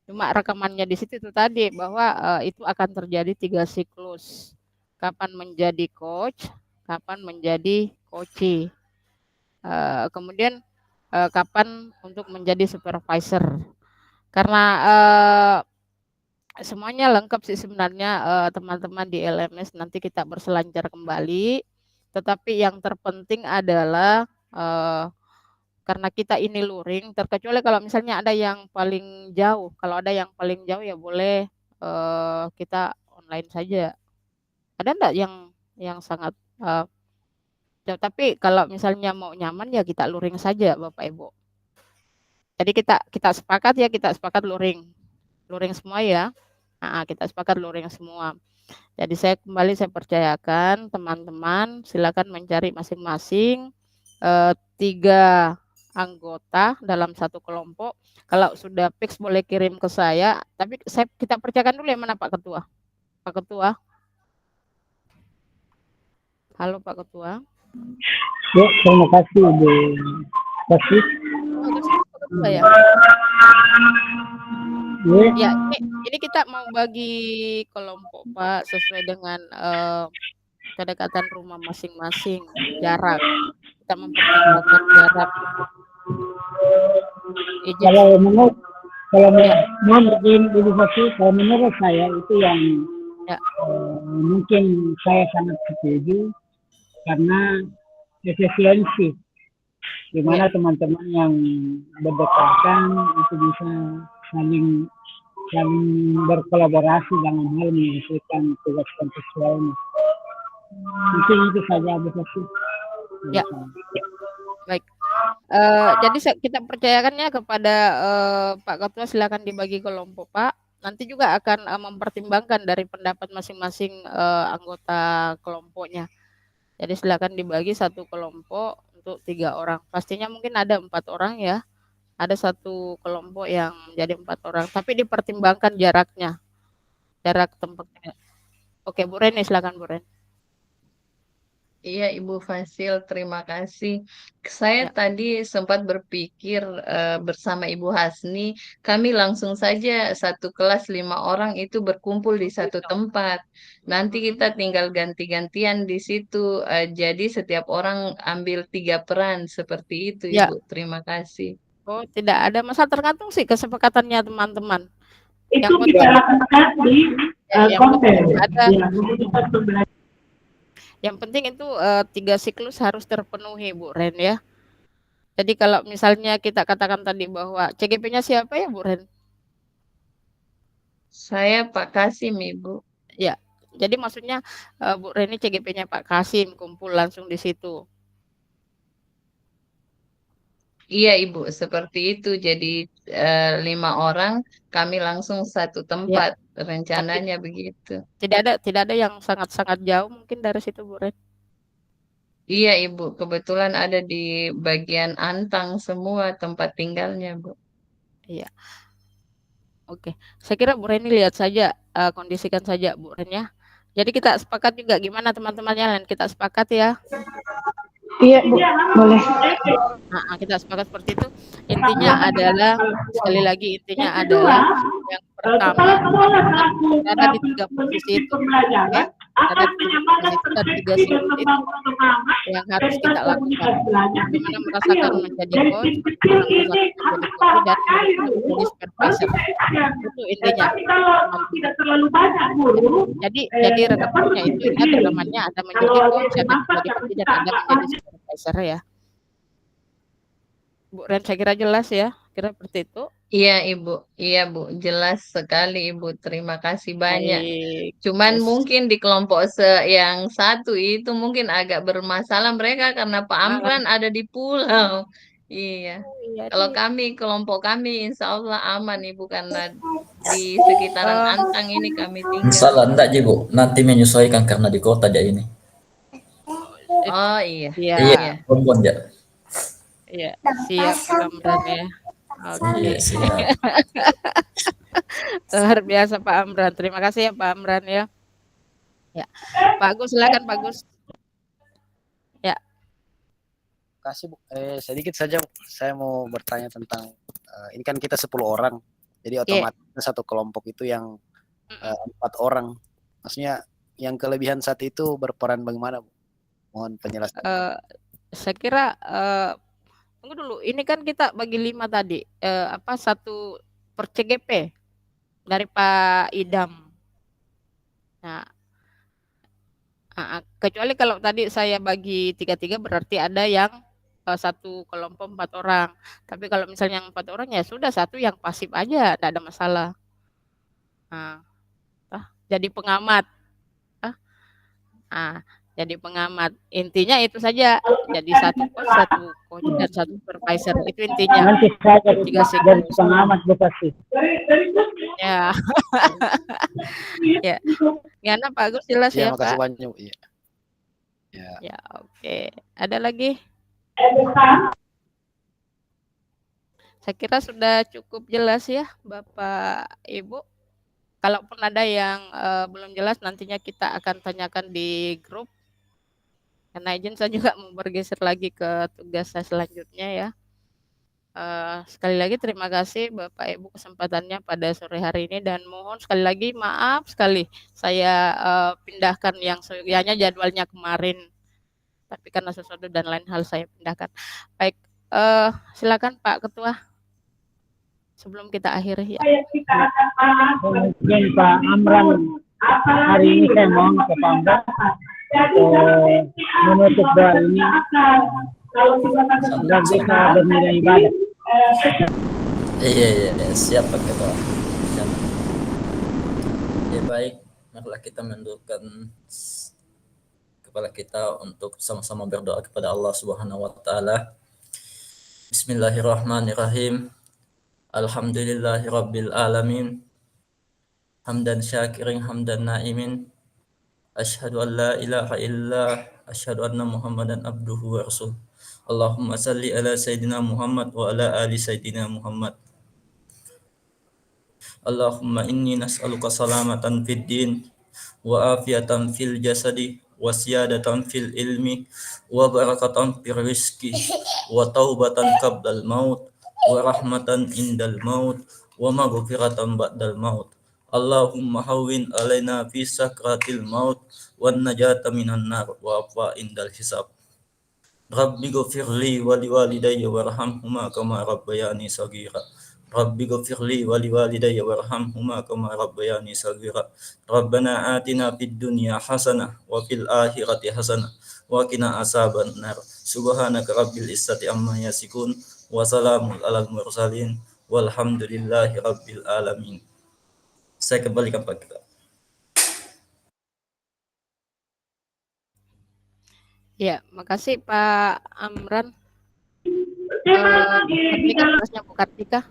Cuma rekamannya di situ itu tadi bahwa itu akan terjadi 3 siklus. Kapan menjadi coach, kapan menjadi coachee. Kemudian kapan untuk menjadi supervisor. Karena semuanya lengkap sih sebenarnya teman-teman di LMS nanti kita berselancar kembali. Tetapi yang terpenting adalah karena kita ini luring, terkecuali kalau misalnya ada yang paling jauh. Kalau ada yang paling jauh ya boleh kita online saja. Ada enggak yang sangat jauh? Tapi kalau misalnya mau nyaman ya kita luring saja, Bapak Ibu. Jadi kita sepakat ya, kita sepakat luring semua ya. Kita sepakat luring semua. Jadi saya percayakan teman-teman silakan mencari masing-masing 3 anggota dalam satu kelompok. Kalau sudah fix boleh kirim ke saya, tapi kita percayakan dulu yang mana Pak Ketua. Pak Ketua. Halo Pak Ketua. Ya, terima kasih Ibu Fasi. Pak Ketua ya. Ya, ini kita mau bagi kelompok Pak sesuai dengan kedekatan rumah masing-masing, jarak. Kita mempertimbangkan jarak. Kalau menurut Ibu Fasi, kalau menurut saya itu yang mungkin saya sangat setuju karena efisiensi, di mana teman-teman yang berdekatan itu bisa saling berkolaborasi dalam hal menyelesaikan tugas kontekstualnya. Itu saja Bu Fasi. Ya, baik. Jadi kita percayakannya kepada Pak Ketua, silakan dibagi kelompok Pak. Nanti juga akan mempertimbangkan dari pendapat masing-masing anggota kelompoknya. Jadi silakan dibagi satu kelompok untuk 3 orang. Pastinya mungkin ada 4 orang ya. Ada satu kelompok yang jadi 4 orang. Tapi dipertimbangkan jaraknya, jarak tempatnya. Oke, Bu Reni, silakan Bu Reni. Iya, Ibu Fasil, terima kasih. Saya tadi sempat berpikir bersama Ibu Hasni, kami langsung saja satu kelas 5 orang itu berkumpul di satu tempat. Nanti kita tinggal ganti-gantian di situ. Jadi setiap orang ambil 3 peran seperti itu, Ya. Ibu. Terima kasih. Oh, tidak ada masalah, tergantung sih kesepakatannya teman-teman. Itu dilakukan di konten. Yang penting itu 3 siklus harus terpenuhi Bu Ren ya. Jadi kalau misalnya kita katakan tadi bahwa CGP-nya siapa ya Bu Ren? Saya Pak Kasim, Ibu. Ya, jadi maksudnya Bu Ren ini CGP-nya Pak Kasim, kumpul langsung di situ. Iya Ibu, seperti itu. Jadi 5 orang kami langsung satu tempat. Rencananya begitu. Tidak ada yang sangat-sangat jauh mungkin dari situ Bu Ren. Iya Ibu, kebetulan ada di bagian Antang semua tempat tinggalnya Bu. Iya. Oke, saya kira Bu Reni lihat saja, kondisikan saja Bu Ren ya. Jadi kita sepakat juga gimana teman-temannya, lain kita sepakat ya. Iya Bu, boleh. Kita sepakat seperti itu. Intinya adalah, sekali lagi intinya adalah yang pertama ada di 3 posisi itu, ya. Ada di 3 posisi itu dan 3 siklus itu yang harus kita lakukan. Bagaimana merasakan menjadi coach, bagaimana merasakan menjadi coach dan menjadi supervisor. Itu intinya. Jadi rekamannya itu ingat rekamannya ada menjadi coach, ada menjadi coach dan ada menjadi supervisor ya. Bu Ren, saya kira jelas ya, kira seperti itu. Iya Bu, jelas sekali Ibu. Terima kasih banyak. Baik. Cuman mungkin di kelompok yang satu itu mungkin agak bermasalah mereka karena Pak Amran ada di pulau. Iya. Kalau kelompok kami insya Allah aman Ibu karena di sekitaran Antang ini kami tinggal. Salah enggak Bu, nanti menyesuaikan karena di kota aja ini. Oh iya. Iya, Ambon ya. Iya, siap Pak Amran ya. Oke. Luar biasa Pak Amran. Terima kasih ya Pak Amran ya. Ya. Pak Agus, silakan Pak Agus. Ya. Kasih Bu. Sedikit saja saya mau bertanya tentang ini kan kita 10 orang. Jadi otomatis satu kelompok itu yang 4 orang. Maksudnya yang kelebihan saat itu berperan bagaimana Bu? Mohon penjelasan. Saya kira tunggu dulu. Ini kan kita bagi 5 tadi. Satu per CGP dari Pak Idam. Nah, kecuali kalau tadi saya bagi 3-3 berarti ada yang satu kelompok 4 orang. Tapi kalau misalnya yang 4 orang ya sudah satu yang pasif aja, tidak ada masalah. Nah, jadi pengamat. Jadi pengamat. Intinya itu saja. Jadi satu coach dan satu supervisor. Itu intinya. Nanti saya jadi pengamat Bu Fasi. Ya. Ya. Gimana Pak Agus, jelas ya, Makasih Pak? banyak. Iya. Ya, oke. Ada lagi? Saya kira sudah cukup jelas ya, Bapak Ibu. Kalaupun ada yang belum jelas, nantinya kita akan tanyakan di grup. Karena izin saya juga mau bergeser lagi ke tugas saya selanjutnya ya. Sekali lagi terima kasih Bapak Ibu kesempatannya pada sore hari ini, dan mohon sekali lagi maaf sekali saya pindahkan yang sedianya jadwalnya kemarin, tapi karena sesuatu dan lain hal saya pindahkan. Baik, silakan Pak Ketua sebelum kita akhiri ya. Mungkin Pak Amran, hari ini saya mohon ke Pak Amran menutup doa ini agar bisa bernilai ibadah. Iya, siap Pak Ketua. Siap. Ya baik, marilah kita mendudukkan kepala kita untuk sama-sama berdoa kepada Allah Subhanahu wa taala. Bismillahirrahmanirrahim. Alhamdulillahirabbil alamin. Hamdan syakirin hamdan naimin. Asyhadu an la ilaha illallah, asyhadu anna Muhammadan abduhu wa rasuluh. Allahumma salli ala sayyidina Muhammad wa ala ali sayyidina Muhammad. Allahumma inni nas'aluka salamatan fid din wa afiatan fil jasadi wa siyadatan fil ilmi wa barakatan fil rizqi wa taubatan qabdal maut wa rahmatan indal maut wa maghfiratan ba'dal maut. Allahumma hawwin alaina fi sakratil maut wan najata minan nar wa afa indal hisab. Rabbi ghfirli wa liwalidayya warhamhuma kama rabbayani saghira. Rabbi ghfirli wa liwalidayya warhamhuma kama rabbayani saghira. Rabbana atina fid dunya hasanah wa fil akhirati hasanah wa qina azaban nar. Subhanaka rabbil izzati amma yasifun wa salamun alal mursalin walhamdulillahi rabbil alamin. Saya kembalikan Pak Ketua. Ya, makasih Pak Amran. Kartika, tugasnya Bu Kartika.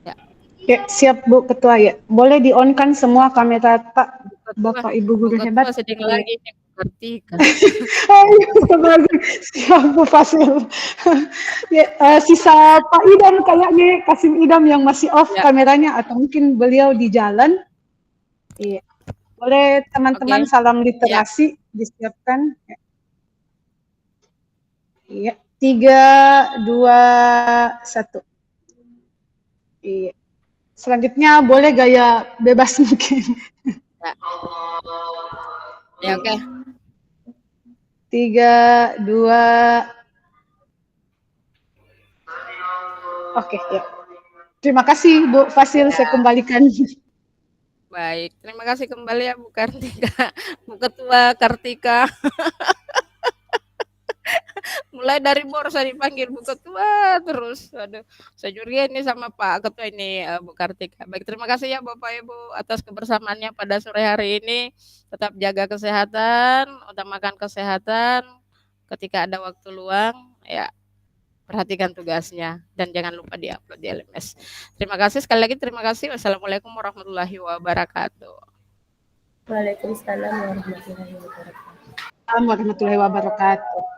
Ya. Ya, siap Bu Ketua ya. Boleh di-on-kan semua kamera Pak, Bapak Ibu guru hebat. Ketua sedang lagi nih Bu Kartika. Siap Bu Fasil. Ya, sisa Pak Idam kayaknya, Kasim Idam yang masih off kameranya, atau mungkin beliau di jalan. Iya. Boleh teman-teman salam literasi disiapkan. Ya. Iya, 3, 2, 1. Iya. Selanjutnya boleh gaya bebas mungkin. Ya, oke. 3, 2. Oke, ya. Terima kasih Bu Fasil, saya kembalikan. Baik, terima kasih kembali ya Bu Kartika. Bu Ketua Kartika. Mulai dari Borsa dipanggil Bu Ketua terus. Aduh, saya curiga ini sama Pak Ketua ini Bu Kartika. Baik, terima kasih ya Bapak Ibu atas kebersamaannya pada sore hari ini. Tetap jaga kesehatan, utamakan kesehatan. Ketika ada waktu luang, ya perhatikan tugasnya dan jangan lupa di-upload di LMS. Terima kasih sekali lagi, terima kasih. Wassalamualaikum warahmatullahi wabarakatuh. Waalaikumsalam warahmatullahi wabarakatuh. Warahmatullahi wabarakatuh.